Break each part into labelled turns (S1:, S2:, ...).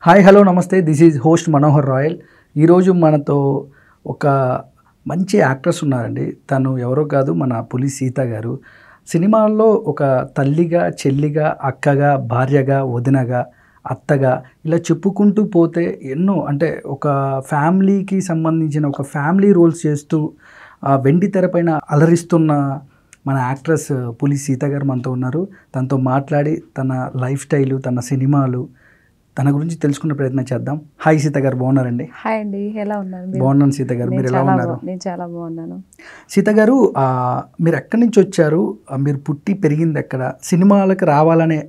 S1: Hi hello నమస్తే, this is host Manohar royal. ఈరోజు మనతో ఒక మంచి యాక్ట్రెస్ ఉన్నారండి. తను ఎవరో కాదు, మన పులి సీత గారు. సినిమాల్లో ఒక తల్లిగా, చెల్లిగా, అక్కగా, భార్యగా, వదినగా, అత్తగా ఇలా చెప్పుకుంటూ పోతే ఎన్నో, అంటే ఒక ఫ్యామిలీకి సంబంధించిన ఒక ఫ్యామిలీ రోల్స్ చేస్తూ వెండి తెరపైన అలరిస్తున్న మన యాక్ట్రెస్ పులి సీత గారు మనతో ఉన్నారు. తనతో మాట్లాడి తన లైఫ్ స్టైలు, తన సినిమాలు, తన గురించి తెలుసుకునే ప్రయత్నం చేద్దాం. హాయ్ సీత గారు, బాగున్నారండి?
S2: హాయ్ అండి, ఎలా ఉన్నారు?
S1: బాగున్నాను సీత గారు, మీరు ఎలా ఉన్నారు?
S2: నేను చాలా బాగున్నాను.
S1: సీత గారు, మీరు ఎక్కడి నుంచి వచ్చారు? మీరు పుట్టి పెరిగింది ఎక్కడ? సినిమాలకు రావాలనే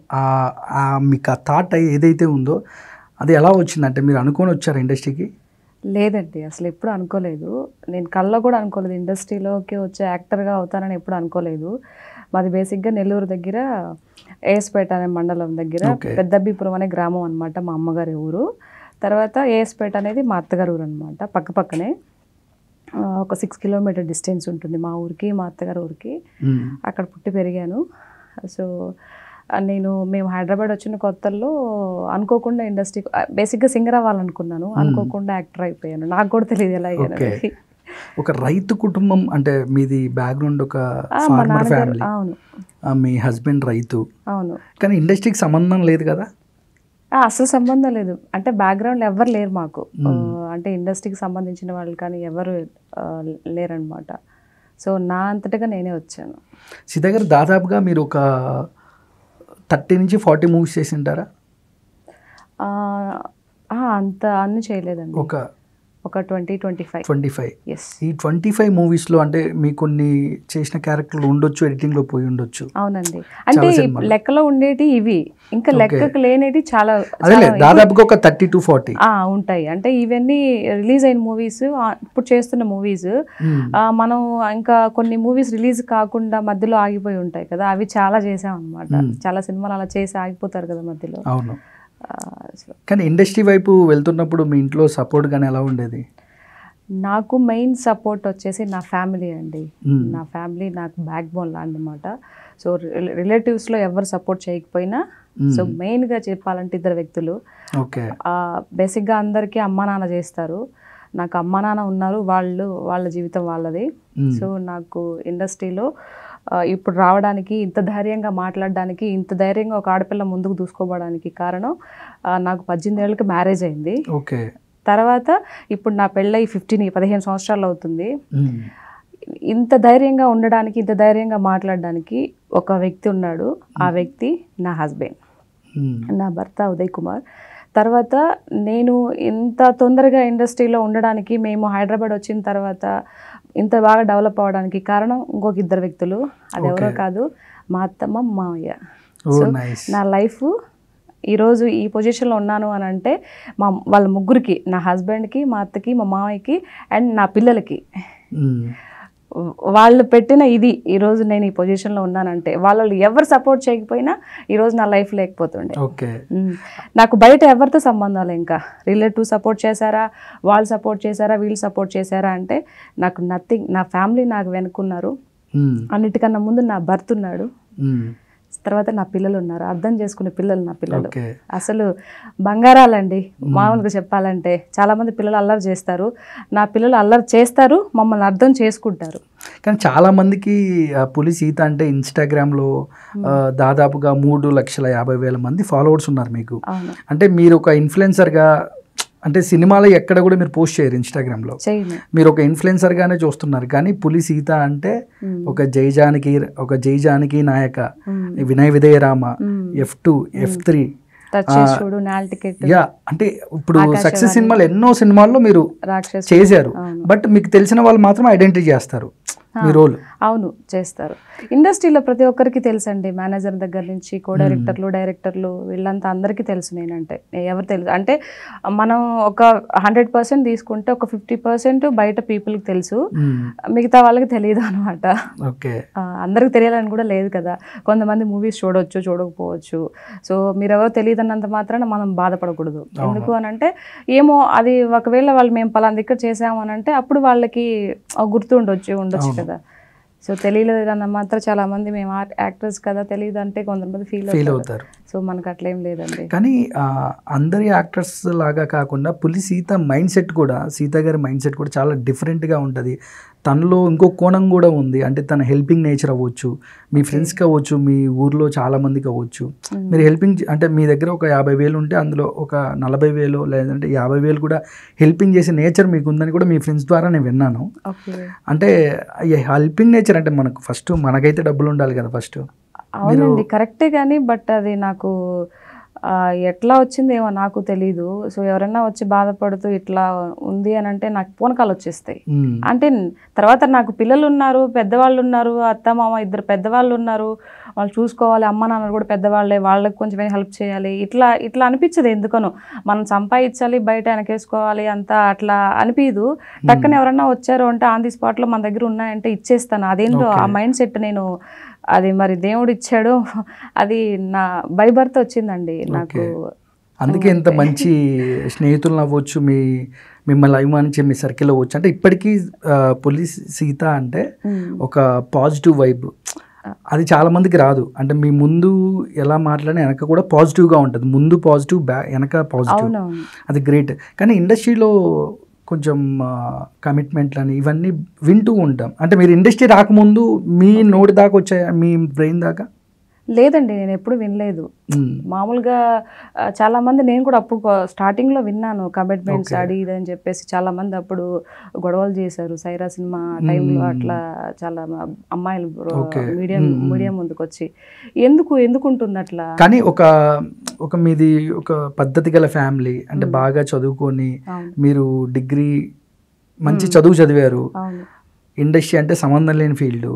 S1: మీకు ఆ థాట్ ఏదైతే ఉందో అది ఎలా వచ్చిందంటే, మీరు అనుకొని వచ్చారు ఇండస్ట్రీకి?
S2: లేదండి, అసలు ఎప్పుడు అనుకోలేదు. నేను కళ్ళలో కూడా అనుకోలేదు ఇండస్ట్రీలోకి వచ్చే యాక్టర్గా అవుతానని ఎప్పుడు అనుకోలేదు. మాది బేసిక్గా నెల్లూరు దగ్గర ఏఎస్పేట అనే మండలం దగ్గర పెద్దబ్బీపురం అనే గ్రామం అనమాట మా అమ్మగారి ఊరు. తర్వాత ఏఎస్పేట అనేది మా అత్తగారి ఊరు అనమాట. పక్కనే ఒక 6 కిలోమీటర్ డిస్టెన్స్ ఉంటుంది మా ఊరికి, మా అత్తగారి ఊరికి. అక్కడ పుట్టి పెరిగాను. సో మేము హైదరాబాద్ వచ్చిన కొత్తల్లో అనుకోకుండా ఇండస్ట్రీ, బేసిక్గా సింగర్ అవ్వాలనుకున్నాను, అనుకోకుండా యాక్టర్ అయిపోయాను. నాకు కూడా తెలియదు ఎలా అయ్యాను.
S1: ఒక రైతు కుటుంబం అంటే మీది బ్యాక్గ్రౌండ్, ఒక ఫార్మర్ ఫ్యామిలీ.
S2: అవును,
S1: మీ హస్బెండ్ రైతు.
S2: అవును,
S1: కానీ ఇండస్ట్రీకి సంబంధం లేదు కదా?
S2: అసలు సంబంధం లేదు. అంటే బ్యాక్గ్రౌండ్ ఎవరు లేరు మాకు. అంటే ఇండస్ట్రీకి సంబంధించిన వాళ్ళు కానీ ఎవరు లేరనమాట. సో నా అంతటగా నేనే వచ్చాను.
S1: సీత గారు, దాదాపుగా మీరు ఒక 30 నుంచి 40 మూవీస్ చేసి ఉంటారా?
S2: అంత అన్ని చేయలేదండి. ఒక 20-25. ఎస్.
S1: ఈ 25 మూవీస్లో అంటే మీ కొన్ని చేసిన క్యారెక్టర్లు ఉండొచ్చు, ఎడిటింగ్లో పోయి ఉండొచ్చు.
S2: అవునండి, అంటే లెక్కలో ఉండేటి ఇవి, ఇంకా లెక్కకు లేనిది చాలా
S1: దాదాపుగా ఒక 30 to 40
S2: ఉంటాయి. అంటే ఇవన్నీ రిలీజ్ అయిన మూవీస్, ఇప్పుడు చేస్తున్న మూవీస్. మనం ఇంకా కొన్ని మూవీస్ రిలీజ్ కాకుండా మధ్యలో ఆగిపోయి ఉంటాయి కదా, అవి చాలా చేసాం అనమాట. చాలా సినిమాలు అలా చేసి ఆగిపోతారు కదా మధ్యలో.
S1: అవును. కానీ ఇండస్ట్రీ వైపు వెళ్తున్నప్పుడు మీ ఇంట్లో సపోర్ట్ కానీ ఎలా ఉండేది?
S2: నాకు మెయిన్ సపోర్ట్ వచ్చేసి నా ఫ్యామిలీ అండి. నా ఫ్యామిలీ నాకు బ్యాక్ బోన్ లాంటిమాట. సో రిలేటివ్స్లో ఎవరు సపోర్ట్ చేయకపోయినా, సో మెయిన్గా చెప్పాలంటే 2 వ్యక్తులు. బేసిక్గా అందరికీ అమ్మా నాన్న చేస్తారు. నాకు అమ్మా నాన్న ఉన్నారు, వాళ్ళ జీవితం వాళ్ళది. సో నాకు ఇండస్ట్రీలో ఇప్పుడు రావడానికి, ఇంత ధైర్యంగా మాట్లాడడానికి, ఇంత ధైర్యంగా ఒక ఆడపిల్ల ముందుకు దూసుకోవడానికి కారణం, నాకు 18 ఏళ్ళకి మ్యారేజ్ అయింది. తర్వాత ఇప్పుడు నా పెళ్ళై 15 సంవత్సరాలు అవుతుంది. ఇంత ధైర్యంగా ఉండడానికి, ఇంత ధైర్యంగా మాట్లాడడానికి ఒక వ్యక్తి ఉన్నాడు. ఆ వ్యక్తి నా హస్బెండ్, నా భర్త ఉదయ్ కుమార్. తర్వాత నేను ఇంత తొందరగా ఇండస్ట్రీలో ఉండడానికి, మేము హైదరాబాద్ వచ్చిన తర్వాత ఇంత బాగా డెవలప్ అవ్వడానికి కారణం ఇంకొక 2 వ్యక్తులు. అది ఎవరో కాదు, మా అత్తమ్మ, మామయ్య. సో నా లైఫ్ ఈరోజు ఈ పొజిషన్లో ఉన్నాను అని అంటే వాళ్ళ ముగ్గురికి, నా హస్బెండ్కి, మా అత్తకి, మా మామయ్యకి అండ్ నా పిల్లలకి, వాళ్ళు పెట్టిన ఇది. ఈరోజు నేను ఈ పొజిషన్లో ఉన్నానంటే వాళ్ళు ఎవరు సపోర్ట్ చేయకపోయినా ఈరోజు నా లైఫ్ లేకపోతుండే. నాకు బయట ఎవరితో సంబంధాలు, ఇంకా రిలేటివ్ సపోర్ట్ చేశారా, వాళ్ళు సపోర్ట్ చేశారా, వీళ్ళు సపోర్ట్ చేశారా అంటే నాకు నథింగ్. నా ఫ్యామిలీ నాకు వెనుకున్నారు. అన్నిటికన్నా ముందు నా భర్త ఉన్నాడు, తర్వాత నా పిల్లలు ఉన్నారు. అర్థం చేసుకునే పిల్లలు నా పిల్లలు అసలు బంగారాలండి. మామూలుగా చెప్పాలంటే చాలామంది పిల్లలు అల్లరి చేస్తారు, నా పిల్లలు అల్లరి చేస్తారు, మమ్మల్ని అర్థం చేసుకుంటారు.
S1: కానీ చాలామందికి పులి సీత అంటే ఇన్స్టాగ్రామ్లో దాదాపుగా 3,50,000 మంది ఫాలోవర్స్ ఉన్నారు మీకు. అంటే మీరు ఒక ఇన్ఫ్లుయెన్సర్గా, అంటే సినిమాలో ఎక్కడ కూడా మీరు పోస్ట్ చేయరు ఇన్స్టాగ్రామ్లో, మీరు ఒక ఇన్ఫ్లుయెన్సర్గానే చూస్తున్నారు. కానీ పులి సీత అంటే ఒక జై జానకి నాయక, వినయ విధేయ రామ, F2, F3, అంటే ఇప్పుడు సక్సెస్ సినిమాలు ఎన్నో సినిమాల్లో మీరు చేశారు. బట్ మీకు తెలిసిన వాళ్ళు మాత్రం ఐడెంటిటీ చేస్తారు మీ రోల్.
S2: అవును, చేస్తారు. ఇండస్ట్రీలో ప్రతి ఒక్కరికి తెలుసండి, మేనేజర్ దగ్గర నుంచి కో డైరెక్టర్లు వీళ్ళంతా అందరికీ తెలుసు. నేనంటే ఎవరు తెలుసు అంటే, మనం ఒక 100% తీసుకుంటే ఒక 50% బయట పీపుల్కి తెలుసు, మిగతా వాళ్ళకి తెలియదు అనమాట. అందరికి తెలియాలని కూడా లేదు కదా. కొంతమంది మూవీస్ చూడొచ్చు, చూడకపోవచ్చు. సో మీరెవరో తెలియదు అన్నంత మాత్రాన మనం బాధపడకూడదు. ఎందుకు అని అంటే, ఏమో అది ఒకవేళ వాళ్ళు మేము పలానా దగ్గర చేసాము అని అంటే అప్పుడు వాళ్ళకి గుర్తు ఉండొచ్చు కదా. సో తెలియలేదు అన్న మాత్రం చాలా మంది మేము యాక్టర్స్ కదా తెలియదు అంటే కొంతమంది ఫీల్ అవుతారు. సో సో మనకు అట్లేం లేదండి.
S1: కానీ అందరి యాక్టర్స్ లాగా కాకుండా పులి సీత మైండ్ సెట్ కూడా, సీత గారి మైండ్ సెట్ కూడా చాలా డిఫరెంట్గా ఉంటుంది. తనలో ఇంకో కోణం కూడా ఉంది. అంటే తన హెల్పింగ్ నేచర్ అవ్వచ్చు, మీ ఫ్రెండ్స్కి అవ్వచ్చు, మీ ఊర్లో చాలామందికి అవ్వచ్చు. మీరు హెల్పింగ్ అంటే మీ దగ్గర ఒక 50,000 ఉంటే అందులో ఒక 40,000 లేదంటే 50,000 కూడా హెల్పింగ్ చేసే నేచర్ మీకు ఉందని కూడా మీ ఫ్రెండ్స్ ద్వారా నేను విన్నాను. అంటే హెల్పింగ్ నేచర్ అంటే మనకు ఫస్ట్ మనకైతే డబ్బులు ఉండాలి కదా ఫస్ట్.
S2: అవునండి, కరెక్టే. కానీ బట్ అది నాకు ఎట్లా వచ్చిందేమో నాకు తెలీదు. సో ఎవరైనా వచ్చి బాధపడుతూ ఇట్లా ఉంది అని అంటే నాకు పూనకాలు వచ్చేస్తాయి. అంటే తర్వాత నాకు పిల్లలు ఉన్నారు, పెద్దవాళ్ళు ఉన్నారు, అత్త మామ ఇద్దరు పెద్దవాళ్ళు ఉన్నారు, వాళ్ళు చూసుకోవాలి, అమ్మ నాన్నలు కూడా పెద్దవాళ్ళే, వాళ్ళకి కొంచెం హెల్ప్ చేయాలి. ఇట్లా ఇట్లా అనిపించదు ఎందుకనో. మనం సంపాదించాలి, బయట వెనకేసుకోవాలి అంతా అట్లా అనిపించదు. టక్కన ఎవరన్నా వచ్చారు అంటే ఆన్ ది స్పాట్లో మన దగ్గర ఉన్నాయంటే ఇచ్చేస్తాను. అదేంటో ఆ మైండ్ సెట్ నేను, అది మరి దేవుడు ఇచ్చాడు, అది నా బై బర్త్ వచ్చిందండి నాకు.
S1: అందుకే ఇంత మంచి స్నేహితులను అవ్వచ్చు, మిమ్మల్ని అభిమానించే మీ సర్కిల్ అవ్వచ్చు. అంటే ఇప్పటికీ పులి సీత అంటే ఒక పాజిటివ్ వైబ్, అది చాలా మందికి రాదు. అంటే మీ ముందు ఎలా మాట్లాడినా వెనక కూడా పాజిటివ్గా ఉంటుంది. ముందు పాజిటివ్, వెనక పాజిటివ్, అది గ్రేట్. కానీ ఇండస్ట్రీలో కొంచెం కమిట్మెంట్లని ఇవన్నీ వింటూ ఉంటాం. అంటే మీరు ఇండస్ట్రీ రాకముందు మీ నోటి దాకా వచ్చాయా, మీ బ్రెయిన్ దాకా?
S2: లేదండి, నేను ఎప్పుడు వినలేదు. మామూలుగా చాలా మంది, నేను కూడా అప్పుడు స్టార్టింగ్లో విన్నాను కమిట్మెంట్స్ అది ఇది అని చెప్పేసి. చాలా మంది అప్పుడు గొడవలు చేశారు సైరా సినిమా టైంలో. అట్లా చాలా అమ్మాయిలు మీడియా ముందుకు వచ్చి ఎందుకు ఉంటుంది అట్లా.
S1: కానీ ఒక మీది ఒక పద్ధతి గల ఫ్యామిలీ, అంటే బాగా చదువుకొని మీరు డిగ్రీ మంచి చదువు చదివారు. ఇండస్ట్రీ అంటే సంబంధం లేని ఫీల్డ్.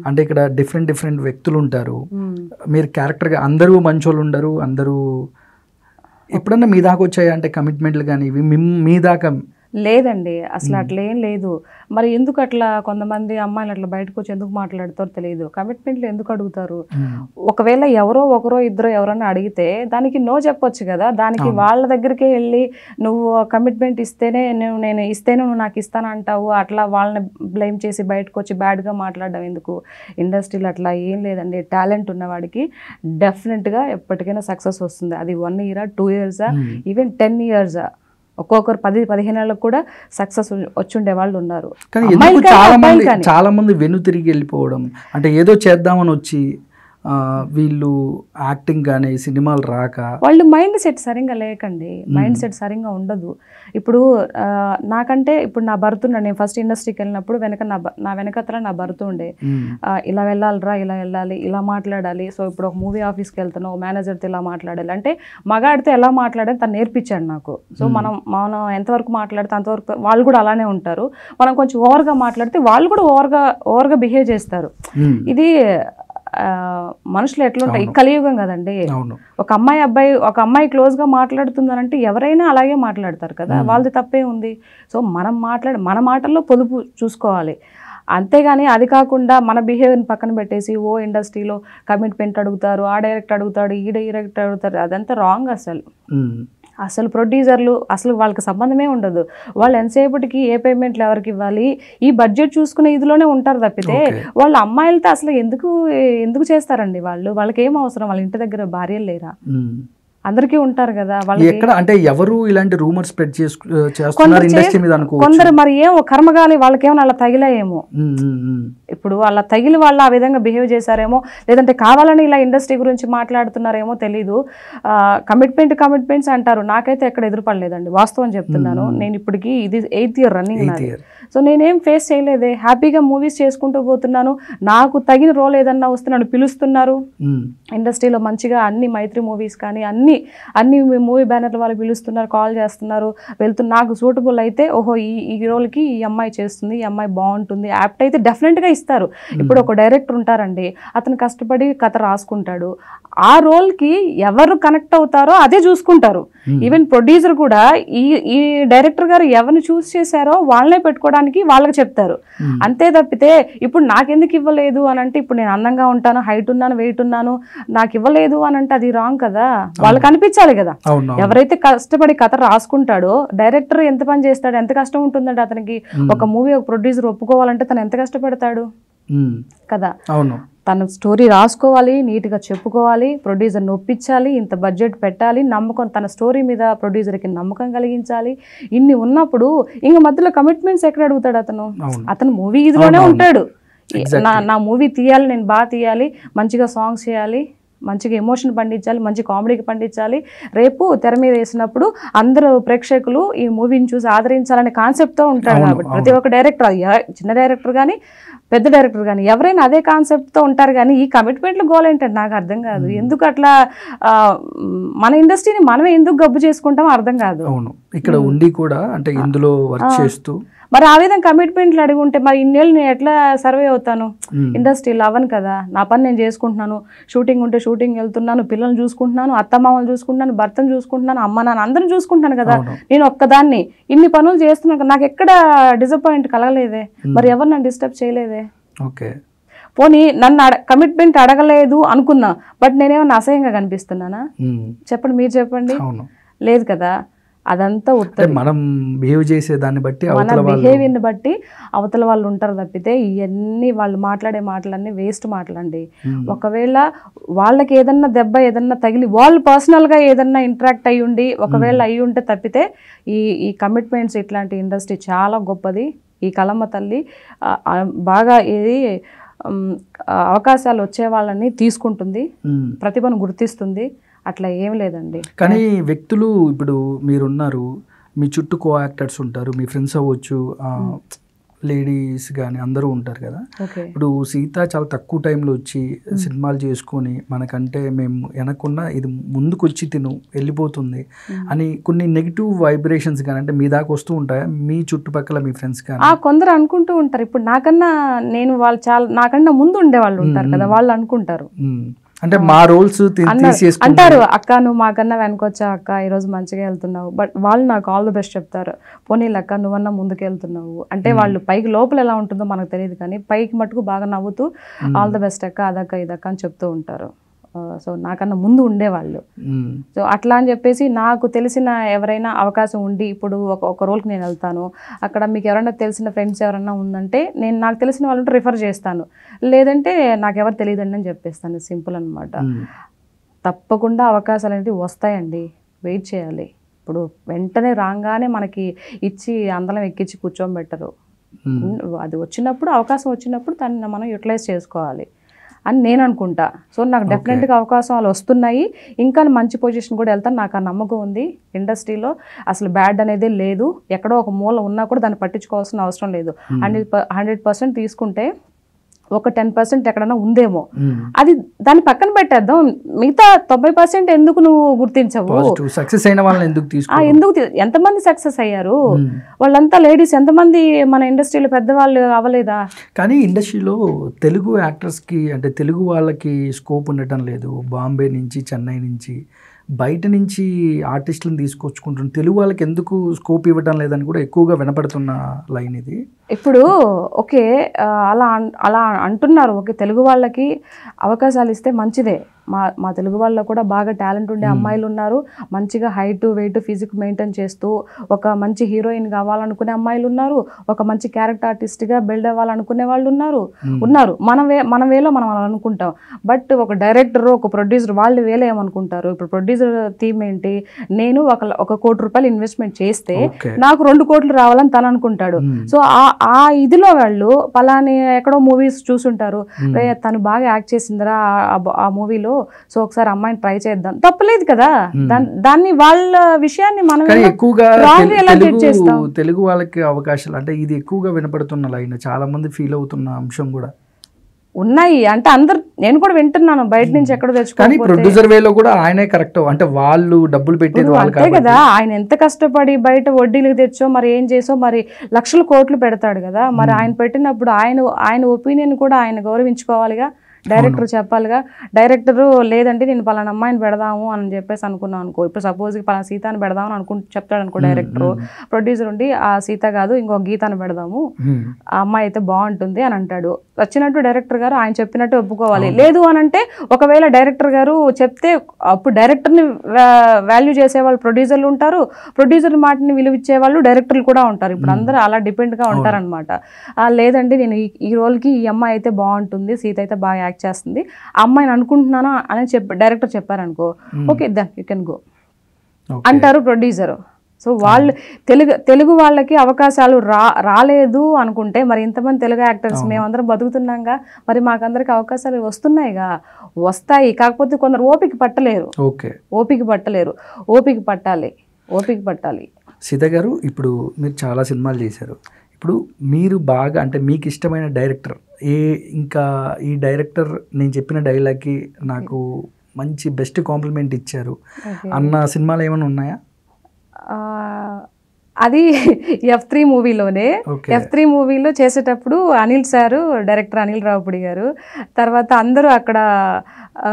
S1: అంటే ఇక్కడ డిఫరెంట్ వ్యక్తులు ఉంటారు. మీరు క్యారెక్టర్గా అందరూ మంచోళ్ళు ఉండరు, అందరూ. ఎప్పుడన్నా మీ దాకా వచ్చాయా అంటే కమిట్మెంట్లు కానీ ఇవి మీ దాకా?
S2: లేదండి, అసలు అట్లా ఏం లేదు. మరి ఎందుకు అట్లా కొంతమంది అమ్మాయిలు అట్లా బయటకు వచ్చి ఎందుకు మాట్లాడతారో తెలియదు. కమిట్మెంట్లు ఎందుకు అడుగుతారు? ఒకవేళ ఎవరో ఒకరో ఇద్దరు ఎవరన్నా అడిగితే దానికి నో చెప్పొచ్చు కదా. దానికి వాళ్ళ దగ్గరికే వెళ్ళి నువ్వు కమిట్మెంట్ ఇస్తేనే నేను ఇస్తేనే నువ్వు నాకు ఇస్తాను అంటావు. అట్లా వాళ్ళని బ్లేమ్ చేసి బయటకు వచ్చి బ్యాడ్గా మాట్లాడడం ఎందుకు? ఇండస్ట్రీలో అట్లా ఏం లేదండి. టాలెంట్ ఉన్నవాడికి డెఫినెట్గా ఎప్పటికైనా సక్సెస్ వస్తుంది. అది 1 year 2 years ఈవెన్ 10 years, ఒక్కొక్కరు 10-15 ఏళ్ళకు కూడా సక్సెస్ వచ్చుండే వాళ్ళు ఉన్నారు.
S1: కానీ చాలా మంది వెనుతిరిగి వెళ్ళిపోవడం, అంటే ఏదో చేద్దామని వచ్చి వీళ్ళు యాక్టింగ్ కానీ సినిమాలు రాక,
S2: వాళ్ళు మైండ్ సెట్ సరిగ్గా లేకండి. మైండ్ సెట్ సరిగ్గా ఉండదు. ఇప్పుడు నాకంటే ఇప్పుడు నా భర్త ఉన్నాడు. నేను ఫస్ట్ ఇండస్ట్రీకి వెళ్ళినప్పుడు నా వెనకతల నా భర్త ఉండే, ఇలా వెళ్ళాలిరా, ఇలా వెళ్ళాలి, ఇలా మాట్లాడాలి. సో ఇప్పుడు ఒక మూవీ ఆఫీస్కి వెళ్తాను, మేనేజర్తో ఇలా మాట్లాడాలి అంటే మగాడితో ఎలా మాట్లాడాలి తను నేర్పించాడు నాకు. సో మనం ఎంతవరకు మాట్లాడితే అంతవరకు వాళ్ళు కూడా అలానే ఉంటారు. మనం కొంచెం ఓవర్గా మాట్లాడితే వాళ్ళు కూడా ఓవర్గా బిహేవ్ చేస్తారు. ఇది మనుషులు ఎట్లుంటాయి, కలియుగం కదండి. ఒక అమ్మాయి క్లోజ్గా మాట్లాడుతుందనంటే ఎవరైనా అలాగే మాట్లాడతారు కదా, వాళ్ళది తప్పే ఉంది. సో మన మాటల్లో పొదుపు చూసుకోవాలి. అంతేగాని అది కాకుండా మన బిహేవియర్ని పక్కన పెట్టేసి ఇండస్ట్రీలో కమిట్మెంట్ అడుగుతారు, ఆ డైరెక్టర్ అడుగుతాడు, ఈ డైరెక్టర్ అడుగుతారు, అదంతా రాంగ్. అసలు ప్రొడ్యూసర్లు అసలు వాళ్ళకి సంబంధమే ఉండదు. వాళ్ళు ఎంతసేపటికి ఏ పేమెంట్లు ఎవరికి ఇవ్వాలి ఈ బడ్జెట్ చూసుకునే ఇదిలోనే ఉంటారు తప్పితే వాళ్ళ అమ్మాయిలతో అసలు ఎందుకు చేస్తారండి? వాళ్ళకి ఏం అవసరం? వాళ్ళ ఇంటి దగ్గర భార్యలు లేరా? అందరికీ ఉంటారు కదా.
S1: ఎక్కడ అంటే ఎవరు ఇలాంటి రూమర్స్ స్ప్రెడ్ చేస్తున్నారు ఇండస్ట్రీ మీద అనుకో.
S2: కొందరు మరి ఏమో కర్మగాలి వాళ్ళకేమో అలా తగిలాయేమో. ఇప్పుడు అలా తగిలి వాళ్ళు ఆ విధంగా బిహేవ్ చేశారేమో, లేదంటే కావాలని ఇలా ఇండస్ట్రీ గురించి మాట్లాడుతున్నారేమో తెలీదు. కమిట్మెంట్స్ అంటారు. నాకైతే ఎక్కడ ఎదురుపడలేదండి, వాస్తవం చెప్తున్నాను. నేను ఇప్పటికి ఇది 8th year రన్నింగ్ నాది. సో నేనేం ఫేస్ చేయలేదే, హ్యాపీగా మూవీస్ చేసుకుంటూ పోతున్నాను. నాకు తగిన రోల్ ఏదన్నా వస్తే నన్ను పిలుస్తున్నారు. ఇండస్ట్రీలో మంచిగా అన్ని మైత్రి మూవీస్ కానీ అన్ని మూవీ బ్యానర్ల వాళ్ళు పిలుస్తున్నారు, కాల్ చేస్తున్నారు, నాకు సూటబుల్ అయితే ఓహో ఈ రోల్కి ఈ అమ్మాయి చేస్తుంది, ఈ అమ్మాయి బాగుంటుంది, యాప్ట్ అయితే డెఫినెట్గా ఇస్తారు. ఇప్పుడు ఒక డైరెక్టర్ ఉంటారండి, అతను కష్టపడి కథ రాసుకుంటాడు, ఆ రోల్కి ఎవరు కనెక్ట్ అవుతారో అదే చూసుకుంటారు. ఈవెన్ ప్రొడ్యూసర్ కూడా ఈ డైరెక్టర్ గారు ఎవరిని చూస్ చేశారో వాళ్ళనే పెట్టుకోవడానికి వాళ్ళకి చెప్తారు. అంతే తప్పితే ఇప్పుడు నాకెందుకు ఇవ్వలేదు అని అంటే, ఇప్పుడు నేను అందంగా ఉంటాను, హైట్ ఉన్నాను, వెయిట్ ఉన్నాను, నాకు ఇవ్వలేదు అని అంటే అది రాంగ్ కదా. వాళ్ళకి అనిపించాలి కదా. ఎవరైతే కష్టపడి కథ రాసుకుంటాడో, డైరెక్టర్ ఎంత పని చేస్తాడు, ఎంత కష్టం ఉంటుందంటే అతనికి ఒక మూవీ ఒక ప్రొడ్యూసర్ ఒప్పుకోవాలంటే తను ఎంత కష్టపడతాడు కదా. తన స్టోరీ రాసుకోవాలి, నీట్గా చెప్పుకోవాలి, ప్రొడ్యూసర్ని ఒప్పించాలి, ఇంత బడ్జెట్ పెట్టాలి, నమ్మకం తన స్టోరీ మీద ప్రొడ్యూసర్కి నమ్మకం కలిగించాలి. ఇన్ని ఉన్నప్పుడు ఇంక మధ్యలో కమిట్మెంట్స్ ఎక్కడ అడుగుతాడు అతను మూవీ ఇదిలోనే ఉంటాడు. నా మూవీ తీయాలి, నేను బాగా తీయాలి, మంచిగా సాంగ్స్ చేయాలి, మంచిగా ఎమోషన్ పండించాలి, మంచి కామెడీకి పండించాలి, రేపు తెర మీద వేసినప్పుడు అందరూ ప్రేక్షకులు ఈ మూవీని చూసి ఆదరించాలనే కాన్సెప్ట్తో ఉంటాడు. కాబట్టి ప్రతి ఒక్క డైరెక్టర్, చిన్న డైరెక్టర్ కానీ పెద్ద డైరెక్టర్ కానీ ఎవరైనా అదే కాన్సెప్ట్తో ఉంటారు. కానీ ఈ కమిట్మెంట్లు గోల్ ఏంటంటే నాకు అర్థం కాదు. ఎందుకు అట్లా మన ఇండస్ట్రీని మనమే ఎందుకు గబ్బు చేసుకుంటామో అర్థం కాదు.
S1: అవును, ఇక్కడ ఉండి కూడా అంటే ఇందులో వర్క్ చేస్తూ
S2: మరి ఆ విధంగా కమిట్మెంట్లు అడిగి ఉంటే మరి ఇన్నేళ్ళు నేను ఎట్లా సర్వే అవుతాను ఇండస్ట్రీలో? అవ్వను కదా. నా పని నేను చేసుకుంటున్నాను, షూటింగ్ ఉంటే షూటింగ్ వెళ్తున్నాను, పిల్లల్ని చూసుకుంటున్నాను, అత్తమామలు చూసుకుంటున్నాను, భర్తను చూసుకుంటున్నాను, అమ్మ నాన్న అందరం చూసుకుంటాను కదా. నేను ఒక్కదాన్ని ఇన్ని పనులు చేస్తున్నాను, నాకు ఎక్కడ డిసప్పాయింట్ కలగలేదే, మరి ఎవరు నన్ను డిస్టర్బ్ చేయలేదే.
S1: ఓకే,
S2: పోనీ నన్ను కమిట్మెంట్ అడగలేదు అనుకున్నా, బట్ నేనేమన్నా అసహ్యంగా కనిపిస్తున్నానా? చెప్పండి, మీరు చెప్పండి. లేదు కదా. అదంతా
S1: మనం బిహేవ్ చేసే దాన్ని బట్టి,
S2: మన బిహేవియర్ని బట్టి అవతల వాళ్ళు ఉంటారు తప్పితే ఇవన్నీ వాళ్ళు మాట్లాడే మాటలన్నీ వేస్ట్ మాటలండి. ఒకవేళ వాళ్ళకి ఏదన్నా దెబ్బ ఏదన్నా తగిలి వాళ్ళు పర్సనల్గా ఏదన్నా ఇంటరాక్ట్ అయ్యి ఉండి ఒకవేళ అయ్యి ఉంటే తప్పితే ఈ కమిట్మెంట్స్ ఇట్లాంటి ఇండస్ట్రీ చాలా గొప్పది. ఈ కలమ్మ తల్లి బాగా ఏది అవకాశాలు వచ్చే వాళ్ళని తీసుకుంటుంది, ప్రతిభను గుర్తిస్తుంది. అట్లా ఏం లేదండి.
S1: కానీ వ్యక్తులు ఇప్పుడు మీరున్నారు, మీ చుట్టూ కో యాక్టర్స్ ఉంటారు, మీ ఫ్రెండ్స్ అవ్వచ్చు, లేడీస్ కానీ అందరూ ఉంటారు కదా. ఇప్పుడు సీత చాలా తక్కువ టైంలో వచ్చి సినిమాలు చేసుకొని మనకంటే మేము వెనకున్నా ఇది ముందుకు వచ్చి తిను వెళ్ళిపోతుంది అని కొన్ని నెగిటివ్ వైబ్రేషన్స్ కానీ అంటే మీ దాకా వస్తూ ఉంటాయా? మీ చుట్టుపక్కల మీ ఫ్రెండ్స్ కానీ
S2: కొందరు అనుకుంటూ ఉంటారు. ఇప్పుడు నాకన్నా ముందు ఉండే వాళ్ళు ఉంటారు కదా, వాళ్ళు అనుకుంటారు
S1: అంటే మా రోల్స్
S2: అంటారు, అక్క నువ్వు మాకన్నా వెనకొచ్చా అక్క, ఈరోజు మంచిగా వెళ్తున్నావు. బట్ వాళ్ళు నాకు ఆల్ ది బెస్ట్ చెప్తారు. పోనీ అక్క నువ్వన్నా ముందుకు వెళ్తున్నావు అంటే వాళ్ళు పైకి లోపల ఎలా ఉంటుందో మనకు తెలియదు, కానీ పైకి మటుకు బాగా నవ్వుతూ ఆల్ ది బెస్ట్ అక్క, అదక్క ఇదక్క అని చెప్తూ ఉంటారు. సో నాకన్నా ముందు ఉండేవాళ్ళు. సో అట్లా అని చెప్పేసి నాకు తెలిసిన ఎవరైనా అవకాశం ఉండి ఇప్పుడు ఒక రోల్కి నేను వెళ్తాను, అక్కడ మీకు ఎవరైనా తెలిసిన ఫ్రెండ్స్ ఎవరైనా ఉందంటే నేను నాకు తెలిసిన వాళ్ళంటే రిఫర్ చేస్తాను, లేదంటే నాకు ఎవరు తెలియదండి అని చెప్పేస్తాను. సింపుల్ అనమాట. తప్పకుండా అవకాశాలు అనేవి వస్తాయండి, వెయిట్ చేయాలి. ఇప్పుడు వెంటనే రాగానే మనకి ఇచ్చి అందరం ఎక్కించి కూర్చోబెట్టరు. అది వచ్చినప్పుడు అవకాశం వచ్చినప్పుడు దాన్ని మనం యూటిలైజ్ చేసుకోవాలి అని నేను అనుకుంటా. సో నాకు డెఫినెట్గా అవకాశాలు వస్తున్నాయి, ఇంకా మంచి పొజిషన్ కూడా వెళ్తాను, నాకు ఆ నమ్మకం ఉంది. ఇండస్ట్రీలో అసలు బ్యాడ్ అనేది లేదు, ఎక్కడో ఒక మూల ఉన్నా కూడా దాన్ని పట్టించుకోవాల్సిన అవసరం లేదు. 100% తీసుకుంటే ఒక 10% ఎక్కడన్నా ఉందేమో, అది దాన్ని పక్కన పెట్టేద్దాం. మిగతా 90% ఎందుకు నువ్వు గుర్తించవు?
S1: సక్సెస్ అయిన వాళ్ళని
S2: ఎందుకు ఎంతమంది సక్సెస్ అయ్యారు? వాళ్ళంతా లేడీస్, ఎంతమంది మన ఇండస్ట్రీలో పెద్దవాళ్ళు అవ్వలేదా?
S1: కానీ ఇండస్ట్రీలో తెలుగు యాక్టర్స్కి అంటే తెలుగు వాళ్ళకి స్కోప్ ఉండటం లేదు. బాంబే నుంచి, చెన్నై నుంచి, బయట నుంచి ఆర్టిస్టులను తీసుకొచ్చుకుంటున్న తెలుగు వాళ్ళకి ఎందుకు స్కోప్ ఇవ్వడం లేదని కూడా ఎక్కువగా వినపడుతున్న లైన్ ఇది.
S2: ఇప్పుడు ఓకే, అలా అంటున్నారు. ఓకే, తెలుగు వాళ్ళకి అవకాశాలు ఇస్తే మంచిదే. మా తెలుగు వాళ్ళలో కూడా బాగా టాలెంట్ ఉండే అమ్మాయిలు ఉన్నారు, మంచిగా హైట్ వెయిట్ ఫిజిక్ మెయింటైన్ చేస్తూ ఒక మంచి హీరోయిన్ కావాలనుకునే అమ్మాయిలు ఉన్నారు, ఒక మంచి క్యారెక్టర్ ఆర్టిస్ట్గా బిల్డ్ అవ్వాలనుకునే వాళ్ళు ఉన్నారు. మన వేలో మనం అనుకుంటాం. బట్ ఒక డైరెక్టర్ ఒక ప్రొడ్యూసర్ వాళ్ళు వేలో ఏమనుకుంటారు? ఇప్పుడు ప్రొడ్యూసర్ థీమ్ ఏంటి? నేను ఒక ₹1 కోటి ఇన్వెస్ట్మెంట్ చేస్తే నాకు 2 కోట్లు రావాలని తను అనుకుంటాడు. సో ఆ ఇదిలో వాళ్ళు పలాని ఎక్కడో మూవీస్ చూసుంటారు, తను బాగా యాక్ట్ చేసిందిరా ఆ మూవీలో, సో ఒకసారి అమ్మాయిని ట్రై చేద్దాం, తప్పలేదు కదా. దాన్ని వాళ్ళ విషయాన్ని మనం
S1: ఎక్కువగా తెలుగు వాళ్ళకి అవకాశాలు అంటే ఇది ఎక్కువగా వినపడుతున్న లైన్, చాలా మంది ఫీల్ అవుతున్న అంశం కూడా
S2: ఉన్నాయి. అంటే అందరు, నేను కూడా వింటున్నాను బయట నుంచి ఎక్కడో తెచ్చుకోవాలి.
S1: ప్రొడ్యూసర్ వేలో కూడా ఆయనే కరెక్ట్, అంటే వాళ్ళు డబ్బులు పెట్టేది
S2: అంతే కదా. ఆయన ఎంత కష్టపడి బయట వడ్డీలకు తెచ్చో మరి ఏం చేసో మరి లక్షల కోట్లు పెడతాడు కదా. మరి ఆయన పెట్టినప్పుడు ఆయన ఒపీనియన్ కూడా ఆయన గౌరవించుకోవాలిగా. డైరెక్టర్ చెప్పాలిగా. డైరెక్టరు లేదంటే నేను పలానా అమ్మాయిని పెడదాము అని చెప్పేసి అనుకున్నాను అనుకో, ఇప్పుడు సపోజ్ పలానా సీతాని పెడదామని చెప్తాడు అనుకో డైరెక్టరు. ప్రొడ్యూసర్ ఉండి ఆ సీత కాదు ఇంకో గీతాన్ని పెడదాము, ఆ అమ్మాయి అయితే బాగుంటుంది అని అంటాడు. వచ్చినట్టు డైరెక్టర్ గారు ఆయన చెప్పినట్టు ఒప్పుకోవాలి. లేదు అని అంటే ఒకవేళ డైరెక్టర్ గారు చెప్తే అప్పుడు డైరెక్టర్ని వాల్యూ చేసే వాళ్ళు ప్రొడ్యూసర్లు ఉంటారు, ప్రొడ్యూసర్ మాటని విలువ ఇచ్చే వాళ్ళు డైరెక్టర్లు కూడా ఉంటారు. ఇప్పుడు అందరూ అలా డిపెండ్గా ఉంటారనమాట. లేదండి నేను ఈ రోల్కి ఈ అమ్మాయి అయితే బాగుంటుంది, సీత అయితే బాగా యాక్ట్ చేస్తుంది, ఆ అమ్మాయిని అనుకుంటున్నాను అని డైరెక్టర్ చెప్పారనుకో, okay then you can go అంటారు ప్రొడ్యూసర్. సో వాళ్ళు తెలుగు వాళ్ళకి అవకాశాలు రాలేదు అనుకుంటే మరి ఇంతమంది తెలుగు యాక్టర్స్ మేమందరం బతుకుతున్నాంగా, మరి మాకందరికి అవకాశాలు వస్తున్నాయిగా, వస్తాయి. కాకపోతే కొందరు ఓపిక పట్టలేరు. ఓపిక పట్టాలి.
S1: సీత గారు, ఇప్పుడు మీరు చాలా సినిమాలు చేశారు. ఇప్పుడు మీరు బాగా అంటే మీకు ఇష్టమైన డైరెక్టర్ ఇంకా ఈ డైరెక్టర్ నేను చెప్పిన డైలాగ్కి నాకు మంచి బెస్ట్ కాంప్లిమెంట్ ఇచ్చారు అన్న సినిమాలు ఏమైనా ఉన్నాయా?
S2: అది F3 మూవీలోనే. F3 మూవీలో చేసేటప్పుడు అనిల్ సారు, డైరెక్టర్ అనిల్ రావుపూడి గారు, తర్వాత అందరూ అక్కడ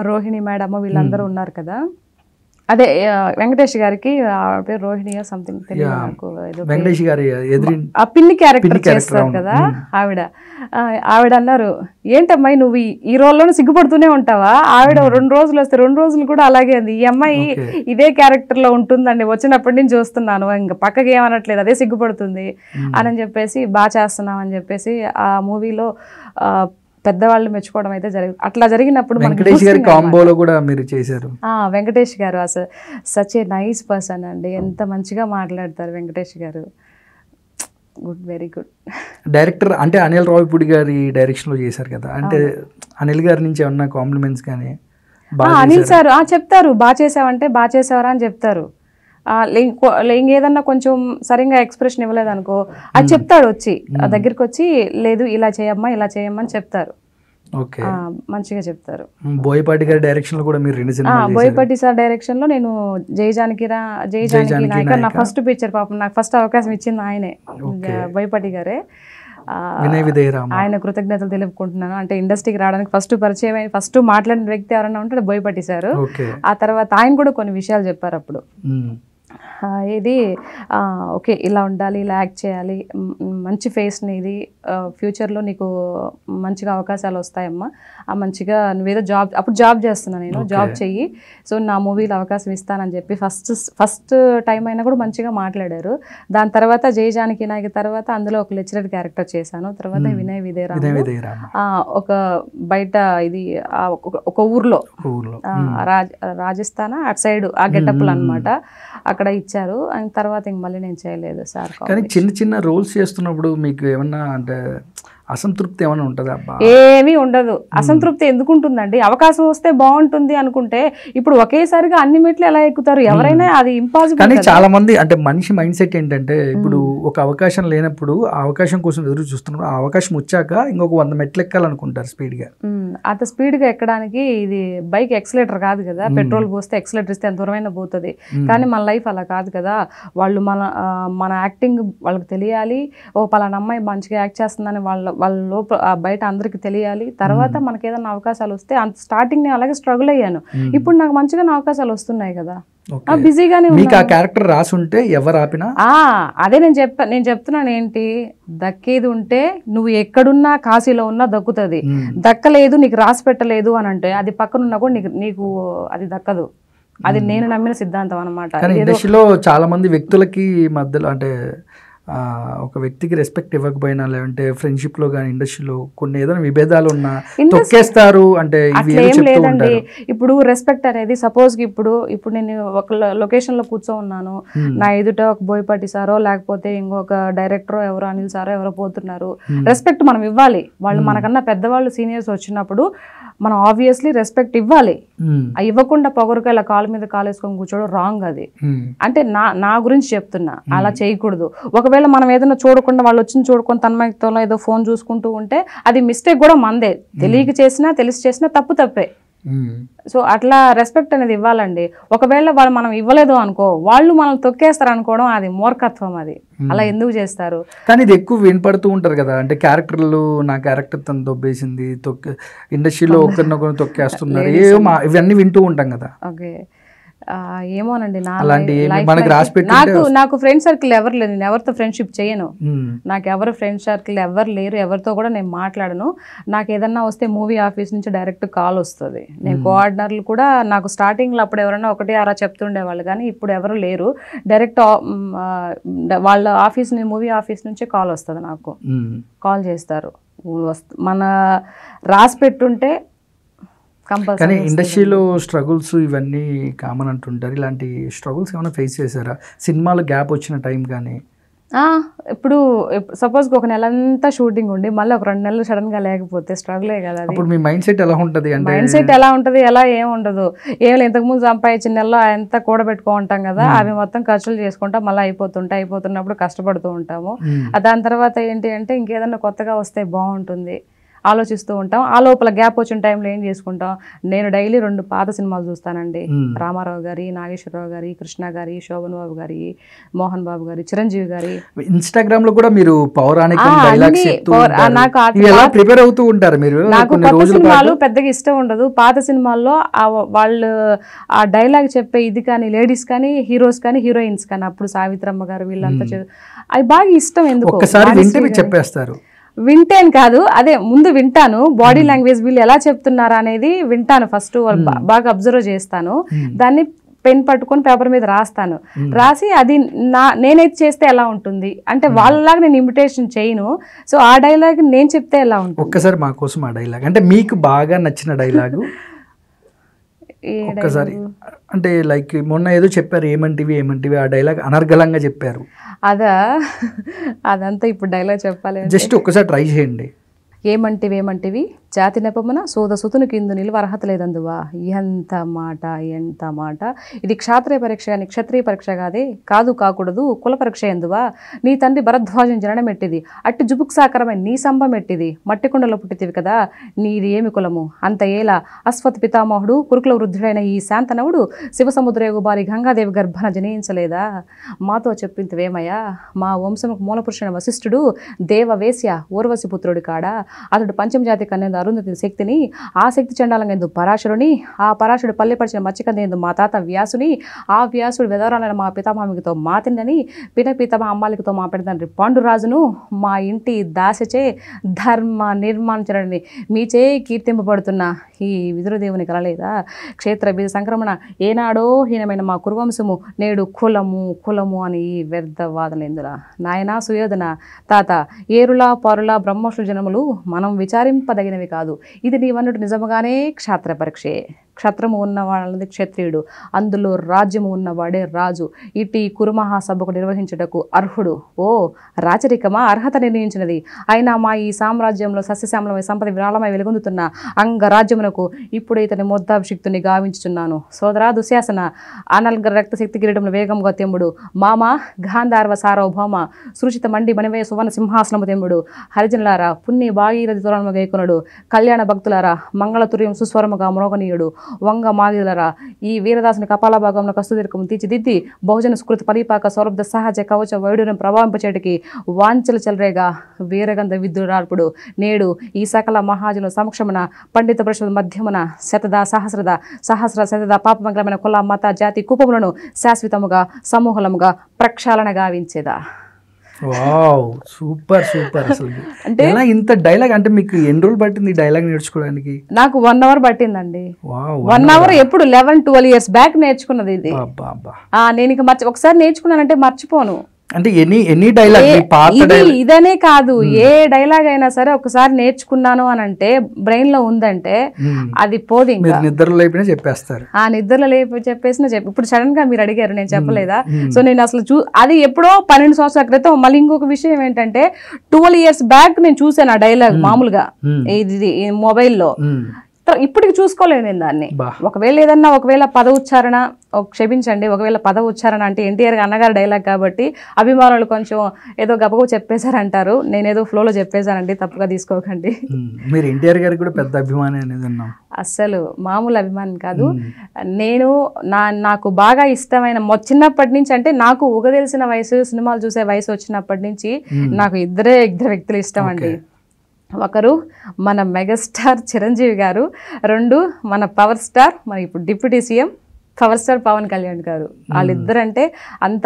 S2: రోహిణి మేడమ్ వీళ్ళందరూ ఉన్నారు కదా, అదే వెంకటేష్ గారికి పేరు రోహిణి సంథింగ్ తెలియదు నాకు, ఆ పిన్ని క్యారెక్టర్ చేస్తారు కదా ఆవిడ అన్నారు, ఏంటమ్మా నువ్వు ఈ రోల్లోనే సిగ్గుపడుతూనే ఉంటావా? ఆవిడ 2 రోజులు వస్తే 2 రోజులు కూడా అలాగే ఉంది, ఈ అమ్మాయి ఇదే క్యారెక్టర్ లో ఉంటుందండి, వచ్చినప్పటి నుంచి చూస్తున్నాను, ఇంకా పక్కకి ఏమనట్లేదు, అదే సిగ్గుపడుతుంది అని చెప్పేసి బాగా చేస్తున్నాం అని చెప్పేసి ఆ మూవీలో పెద్దవాళ్ళు మెచ్చుకోవడం అయితే అట్లా జరిగినప్పుడు
S1: వెంకటేష్ గారి కాంబోలో కూడా మీరు చేశారు.
S2: వెంకటేష్ గారు అసలు సచ్ ఏ నైస్ పర్సన్ అండి, ఎంత మంచిగా మాట్లాడతారు వెంకటేష్ గారు, వెరీ గుడ్
S1: డైరెక్టర్. అంటే అనిల్ రావుపూడి గారి డైరెక్షన్లో చేశారు కదా, అంటే అనిల్ గారి నుంచి ఏమన్నా కాంప్లిమెంట్స్ కానీ?
S2: అనిల్ సార్ చెప్తారు, బాగా చేసావంటే బాగా చేసావరా అని చెప్తారు. ఇంకేదన్నా కొంచెం సరిగ్గా ఎక్స్ప్రెషన్ ఇవ్వలేదు అనుకో, అది చెప్తాడు వచ్చి దగ్గరికి వచ్చి, లేదు ఇలా చేయమ్మా అని చెప్తారు, మంచిగా చెప్తారు.
S1: బోయపాటి గారి డైరెక్షన్ లో కూడా మీరు 2 సినిమాలు.
S2: బోయపాటి సార్ డైరెక్షన్ లో నేను జై జానకి నాయక నా ఫస్ట్ పిక్చర్, పాపం నాకు ఫస్ట్ అవకాశం ఇచ్చింది ఆయనే, బోయపాటి గారే. ఆయన కృతజ్ఞతలు తెలుపుకుంటున్నాను. అంటే ఇండస్ట్రీకి రావడానికి ఫస్ట్ పరిచయం అయిన ఫస్ట్ మాట్లాడిన వ్యక్తి ఎవరైనా ఉంటే బోయపాటి సార్. ఆ తర్వాత ఆయన కూడా కొన్ని విషయాలు చెప్పారు అప్పుడు, ఇది ఓకే ఇలా ఉండాలి, ఇలా యాక్ట్ చేయాలి, మంచి ఫేస్ని, ఇది ఫ్యూచర్లో నీకు మంచిగా అవకాశాలు వస్తాయమ్మా, మంచిగా నువ్వేదో అప్పుడు జాబ్ చేస్తున్నాను నేను, జాబ్ చెయ్యి, సో నా మూవీలో అవకాశం ఇస్తానని చెప్పి ఫస్ట్ టైం అయినా కూడా మంచిగా మాట్లాడారు. దాని తర్వాత జై జానకి నాయక తర్వాత అందులో ఒక లెక్చరర్ క్యారెక్టర్ చేశాను. తర్వాత వినయ్ విదేరామ ఒక బయట ఇది ఒక ఊర్లో రాజస్థాన్ అటు సైడ్ ఆ గెటప్లు అనమాట, అక్కడ ఇచ్చారు. అండ్ తర్వాత ఇంక మళ్ళీ నేను చేయలేదు సార్.
S1: కానీ చిన్న రోల్స్ చేస్తున్నప్పుడు మీకు ఏమన్నా అంటే అసంతృప్తి ఏమైనా ఉంటుందా?
S2: ఏమీ ఉండదు. అసంతృప్తి ఎందుకు ఉంటుందండి? అవకాశం వస్తే బాగుంటుంది అనుకుంటే ఇప్పుడు ఒకేసారిగా అన్ని మెట్లు ఎలా ఎక్కుతారు ఎవరైనా? అది ఇంపాసిబుల్.
S1: కానీ చాలా మంది అంటే మనిషి మైండ్ సెట్ ఏంటంటే, ఇప్పుడు ఒక అవకాశం లేనప్పుడు ఆ అవకాశం కోసం ఎదురు చూస్తున్నారు, ఆ అవకాశం వచ్చాక ఇంకొక 100 మెట్లు ఎక్కాలనుకుంటారు స్పీడ్గా.
S2: అంత స్పీడ్గా ఎక్కడానికి ఇది బైక్ ఎక్సలేటర్ కాదు కదా, పెట్రోల్ పోస్తే ఎక్సలేటర్ ఇస్తే ఎంత దూరమైనా పోతుంది. కానీ మన లైఫ్ అలా కాదు కదా. వాళ్ళు మన యాక్టింగ్ వాళ్ళకి తెలియాలి, పలానా అమ్మాయి మంచిగా యాక్ట్ చేస్తుందని వాళ్ళ లోపల బయట అందరికి తెలియాలి. తర్వాత మనకి ఏదైనా అవకాశాలు వస్తే అంత స్టార్టింగ్ నేను అలాగే స్ట్రగుల్ అయ్యాను, ఇప్పుడు నాకు మంచిగా అవకాశాలు వస్తున్నాయి కదా, బిజీగానే.
S1: మీకు ఆ క్యారెక్టర్ రాసి ఉంటే ఎవరు ఆపినా?
S2: అదే నేను చెప్తున్నాను ఏంటి, దక్కేది ఉంటే నువ్వు ఎక్కడున్నా కాశీలో ఉన్నా దక్కుతుంది, దక్కలేదు నీకు రాసి పెట్టలేదు అని అంటే అది పక్కనున్నా కూడా నీకు అది దక్కదు. అది నేను నమ్మిన సిద్ధాంతం అనమాట.
S1: ఇండస్ట్రీలో చాలా మంది వ్యక్తులకి మధ్యలో అంటే ఒక వ్యక్తికి రెస్పెక్ట్ ఇవ్వకపోయినా, లేదంటే ఫ్రెండ్షిప్ లో కానీ ఇండస్ట్రీలో కొన్ని ఏదైనా విభేదాలు ఉన్నా తొక్కేస్తారు అంటే
S2: లేదండి. ఇప్పుడు రెస్పెక్ట్ అనేది సపోజ్ ఇప్పుడు నేను ఒక లొకేషన్ లో కూర్చో ఉన్నాను, నా ఎదుట ఒక బోయపాటి సారో లేకపోతే ఇంకొక డైరెక్టరో ఎవరో అనిల్ సారో ఎవరో పోతున్నారు, రెస్పెక్ట్ మనం ఇవ్వాలి. వాళ్ళు మనకన్నా పెద్దవాళ్ళు సీనియర్స్ వచ్చినప్పుడు మనం ఆబ్వియస్లీ రెస్పెక్ట్ ఇవ్వాలి. ఇవ్వకుండా పొగరుగా ఇలా కాలు మీద కాలేసుకొని కూర్చోవడం రాంగ్. అది అంటే నా గురించి చెప్తున్నా, అలా చేయకూడదు. ఒకవేళ మనం ఏదైనా చూడకుండా వాళ్ళు వచ్చిన చూడకుండా తన్మయత్వంలో ఏదో ఫోన్ చూసుకుంటూ ఉంటే అది మిస్టేక్ కూడా మందే, తెలియక చేసినా తెలిసి చేసినా తప్పే. సో అట్లా రెస్పెక్ట్ అనేది ఇవ్వాలండి. ఒకవేళ మనం ఇవ్వలేదు అనుకో, వాళ్ళు మనం తొక్కేస్తారు అనుకోవడం అది మూర్ఖత్వం. అది అలా ఎందుకు చేస్తారు?
S1: కానీ ఇది ఎక్కువ వినపడుతూ ఉంటారు కదా, అంటే క్యారెక్టర్లు నా క్యారెక్టర్ తను దొబ్బేసింది, ఇండస్ట్రీలో ఒకరినొకరు తొక్కేస్తున్నారు, ఇవన్నీ వింటూ ఉంటాం కదా.
S2: ఓకే, ఏమోనండి
S1: అలాంటి మనకి రాసి పెట్టి
S2: నాకు ఫ్రెండ్ సర్కిల్ ఎవరు లేదు, నేను ఎవరితో ఫ్రెండ్షిప్ చేయను, నాకు ఎవరు ఫ్రెండ్ సర్కిల్ ఎవరు లేరు, ఎవరితో కూడా నేను మాట్లాడను. నాకు ఏదన్నా వస్తే మూవీ ఆఫీస్ నుంచి డైరెక్ట్ కాల్ వస్తుంది. నేను కోఆర్డినర్లు కూడా నాకు స్టార్టింగ్లో అప్పుడు ఎవరైనా ఒకటి అలా చెప్తుండేవాళ్ళు, కానీ ఇప్పుడు ఎవరు లేరు. డైరెక్ట్ వాళ్ళ ఆఫీస్ మూవీ ఆఫీస్ నుంచే కాల్ వస్తుంది, నాకు కాల్ చేస్తారు. మన రాసి పెట్టుంటే
S1: కానీ ఇండస్ట్రీలో స్ట్రగుల్స్ ఇవన్నీ కామన్ అంటుంటారు. ఇలాంటి స్ట్రగుల్స్ ఏమైనా ఫేస్ చేశారా సినిమాలో గ్యాప్ వచ్చిన టైం కానీ?
S2: ఇప్పుడు సపోజ్కి ఒక నెల అంతా షూటింగ్ ఉండి మళ్ళీ ఒక 2 నెలలు సడన్గా లేకపోతే స్ట్రగులే కదా.
S1: అప్పుడు మీ మైండ్ సెట్ ఎలా ఉంటుంది?
S2: మైండ్ సెట్ ఎలా ఉంటుంది, ఎలా ఏం ఉండదు. ఏమి ఇంతకుముందు సంపాదించిన నెలలో ఎంత కూడబెట్టుకో ఉంటాం కదా, అవి మొత్తం ఖర్చులు చేసుకుంటాం, మళ్ళీ అయిపోతున్నప్పుడు కష్టపడుతూ ఉంటాము. దాని తర్వాత ఏంటి అంటే ఇంకేదన్నా కొత్తగా వస్తే బాగుంటుంది ఆలోచిస్తూ ఉంటాం. ఆ లోపల గ్యాప్ వచ్చిన టైంలో ఏం చేసుకుంటాం, నేను డైలీ 2 పాత సినిమాలు చూస్తానండి. రామారావు గారి, నాగేశ్వరరావు గారి, కృష్ణ గారి, శోభన్ బాబు గారి, మోహన్ బాబు గారి, చిరంజీవి గారి.
S1: ఇన్స్టాగ్రామ్ లో కూడా మీరు పౌరాణిక డైలాగ్స్ ప్రిపేర్ అవుతూ ఉంటారు మీరు.
S2: నాకు కొత్త సినిమాలు పెద్దగా ఇష్టం ఉండదు. పాత సినిమాల్లో వాళ్ళు ఆ డైలాగ్ చెప్పే ఇది కానీ లేడీస్ కానీ హీరోస్ కానీ హీరోయిన్స్ కానీ అప్పుడు సావిత్రమ్మ గారు వీళ్ళంతా అవి బాగా ఇష్టం. ఎందుకు
S1: చెప్పేస్తారు,
S2: వింటేను కాదు, అదే ముందు వింటాను, బాడీ లాంగ్వేజ్ వీళ్ళు ఎలా చెప్తున్నారా అనేది వింటాను. ఫస్ట్ బాగా అబ్జర్వ్ చేస్తాను, దాన్ని పెన్ పట్టుకొని పేపర్ మీద రాస్తాను. రాసి అది నేనైతే చేస్తే ఎలా ఉంటుంది అంటే వాళ్ళలాగా నేను ఇమిటేషన్ చేయను. సో ఆ డైలాగ్ నేను చెప్తే ఎలా ఉంటుంది.
S1: ఒక్కసారి మా కోసం ఆ డైలాగ్ అంటే మీకు బాగా నచ్చిన డైలాగు ఒక్కసారి, అంటే లైక్ మొన్న ఏదో చెప్పారు ఏమంటివి ఆ డైలాగ్ అనర్గళంగా చెప్పారు.
S2: అదంతా ఇప్పుడు డైలాగ్ చెప్పాలి,
S1: జస్ట్ ఒక్కసారి ట్రై చేయండి.
S2: ఏమంటివి జాతి నెపమున సోద సుతుని కిందు నిలువ అర్హత లేదందువా. ఎంత మాట. ఇది క్షాత్రియ పరీక్ష అని క్షత్రియ పరీక్ష కాదు కాకూడదు కుల పరీక్ష ఎందువా. నీ తండ్రి భరద్వాజం జననం ఎట్టిది, అట్టి జుబుక్సాకరమైన నీ సంభం ఎట్టిది, మట్టికుండలో పుట్టితివి కదా, నీది ఏమి కులము అంత ఏలా. అశ్వత్ పితామహుడు కురుకుల వృద్ధుడైన ఈ శాంతనవుడు శివసముద్రయోగు బారి గంగాదేవి గర్భన జనయించలేదా. మాతో చెప్పింతివేమయ్యా, మా వంశముకు మూలపురుషుడైన వశిష్ఠుడు దేవవేశ్య ఊర్వశి పుత్రుడి కాడా. అతడు పంచమజాతి కన్యందు అరుంధతి శక్తిని, ఆ శక్తి చండాలంగా ఎందు పరాశరుని, ఆ పరాశుడు పల్లెపరిచిన మచ్చికంద ఎందు మా తాత వ్యాసుని, ఆ వ్యాసుడు వెదవరాలైన మా పితామహికతో మాతిండని, పితమ అమ్మాలికతో మా పెడతండ్రి పాండురాజును, మా ఇంటి దాసచే ధర్మ నిర్మాణించడని మీచే కీర్తింపబడుతున్న ఈ విదురదేవుని కలలేదా. క్షేత్ర బీజ సంక్రమణ ఏనాడో హీనమైన మా కురువంశము నేడు కులము అని ఈ వ్యర్థ వాదన ఎందురా. నాయనా సుయోధన తాత, ఏరులా పారులా బ్రహ్మోషు జనములు మనం విచారింపదగినవి కాదు. ఇది నీవన్నట్టు నిజముగానే క్షాత్ర పరీక్షే. క్షత్రము ఉన్నవాళ్ళది క్షత్రియుడు, అందులో రాజ్యము ఉన్నవాడే రాజు. ఇటు కురుమహాసభకు నిర్వహించుటకు అర్హుడు. ఓ రాచరికమా అర్హత నిర్ణయించినది. అయినా మా ఈ సామ్రాజ్యంలో సస్యశ్యామలమై సంపద విరాళమై వెలుగొందుతున్న అంగరాజ్యమునకు ఇప్పుడు ఇతని మొద్దాభిషిక్తుని గావించుచున్నాను. సోదరా దుశ్శాసన, అనల్గ రక్తశక్తి కిరీటమును వేగముగా తెంబుడు. మామ గాంధార్వ సార్వభౌమ, సృచిత మండి మణివే సువర్ణ సింహాసనము తెంబుడు. హరిజనులారా పుణ్య భాగీరథి తోరణము గైకొనుడు. కళ్యాణ భక్తులారా మంగళతుర్యం సుస్వరముగా మ్రోగనీయుడు. వంగ మాదిలరా ఈ వీరదాసుని కపాల భాగంలో కస్తుదీర్ఘము తీర్చిదిద్ది బహుజన స్కృతి పరిపాక సౌరభ సహజ కవచ వైడూర్యం ప్రభావింపచేటికి వాంచల చెలరేగా వీరగంధ విద్యురార్పుడు. నేడు ఈ సకల మహాజను సమక్షమున పండిత పరిషత్ మధ్యమున సహస్ర శతద పాపమంగళమైన కుల మత జాతి కూపములను శాశ్వతముగా సమూహముగా ప్రక్షాళన గావించేదా.
S1: వావ్, సూపర్ అసలు. అంటే ఇంత డైలాగ్ అంటే మీకు ఎన్ని రోజులు పట్టింది ఈ డైలాగ్ నేర్చుకోవడానికి?
S2: నాకు 1 అవర్ పట్టిందండి. 1 అవర్ ఎప్పుడు 11-12 years బ్యాక్ నేర్చుకున్నది ఇది. నేను ఇక ఒకసారి నేర్చుకున్నానంటే మర్చిపోను.
S1: అంటే ఎనీ డైలాగ్
S2: ఇదనే కాదు, ఏ డైలాగ్ అయినా సరే ఒకసారి నేర్చుకున్నాను అని అంటే బ్రెయిన్ లో ఉందంటే అది పోదు. ఇంకా
S1: నిద్రలో లేపినా చెప్పేస్తారు.
S2: నిద్రలో లేపి చెప్పేసిన ఇప్పుడు సడన్ గా మీరు అడిగారు, నేను చెప్పలేదా. సో నేను అసలు అది ఎప్పుడో 12 సంవత్సరాల క్రితం. మళ్ళీ ఇంకొక విషయం ఏంటంటే 12 years బ్యాక్ నేను చూసాను ఆ డైలాగ్ మామూలుగా ఇది మొబైల్లో. ఇప్పటికి చూసుకోలేదు నేను దాన్ని. ఒకవేళ పద ఉచ్చారణ క్షమించండి, ఒకవేళ పద ఉచ్చారణ అంటే ఎన్టీఆర్ అన్నగారు డైలాగ్ కాబట్టి అభిమానులు కొంచెం ఏదో గబగబ చెప్పేశారంటారు. నేనేదో ఫ్లోలో చెప్పేశానండి, తప్పుగా తీసుకోకండి.
S1: మీరు ఎన్టీఆర్ గారికి కూడా పెద్ద అభిమాని అనేది ఉన్నాం.
S2: అస్సలు మామూలు అభిమానం కాదు. నేను నాకు బాగా ఇష్టమైన చిన్నప్పటి నుంచి, అంటే నాకు ఊగ తెలిసిన వయసు, సినిమాలు చూసే వయసు వచ్చినప్పటి నుంచి నాకు ఇద్దరు వ్యక్తులు ఇష్టం అండి. ఒకరు మన మెగాస్టార్ చిరంజీవి గారు, 2 మన పవర్ స్టార్, మన ఇప్పుడు deputy CM power star Pawan Kalyan garu. వాళ్ళిద్దరంటే అంత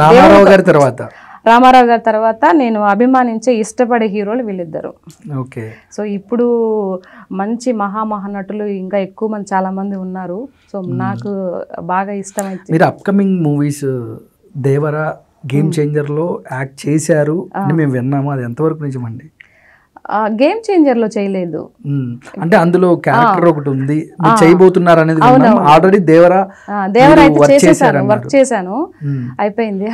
S1: రామారావు గారి తర్వాత
S2: రామారావు గారి తర్వాత నేను అభిమానించే ఇష్టపడే హీరోలు వీళ్ళిద్దరు.
S1: ఓకే.
S2: సో ఇప్పుడు మంచి మహానటులు ఇంకా ఎక్కువ మంది చాలా మంది ఉన్నారు. సో నాకు బాగా ఇష్టమైంది.
S1: మీరు అప్కమింగ్ మూవీస్ దేవరా, గేమ్ చేంజర్లో యాక్ట్ చేశారు అని మేము విన్నాము, అది ఎంతవరకు నిజమండి?
S2: గేమ్ చేంజర్ లో చేయలేదు,
S1: అంటే అందులో క్యారెక్టర్ ఒకటి ఉంది, మీరు చేయబోతున్నారు అనేది ఆల్రెడీ దేవరా
S2: అయితే చేసేసాను, వర్క్ చేశాను, అయిపోయింది.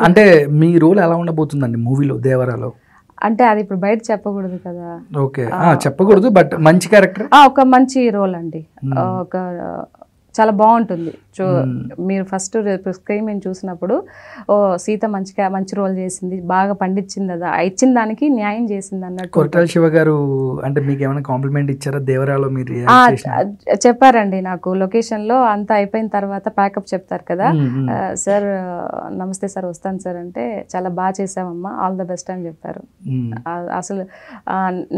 S1: అంటే మీ రోల్ ఎలా ఉండబోతుందండి మూవీలో దేవరాలో?
S2: అంటే అది ఇప్పుడు బయట చెప్పకూడదు కదా.
S1: ఓకే, చెప్పకూడదు, బట్ మంచి క్యారెక్టర్,
S2: ఒక మంచి రోల్ అండి, ఒక చాలా బాగుంటుంది. మీరు ఫస్ట్ స్క్రీన్ మేము చూసినప్పుడు ఓ సీత మంచి రోల్ చేసింది, బాగా పండించింది, కదా ఇచ్చిన దానికి న్యాయం చేసింది అన్నట్టు.
S1: కొరటాల శివ గారు అంటే మీకు ఏమైనా కాంప్లిమెంట్ ఇచ్చారా దేవరాలో? మీరు
S2: చెప్పారండి నాకు, లొకేషన్ లో అంతా అయిపోయిన తర్వాత ప్యాకప్ చెప్తారు కదా, సార్ నమస్తే సార్ వస్తాను సార్ అంటే, చాలా బాగా చేసామమ్మా, ఆల్ ద బెస్ట్ అని చెప్పారు. అసలు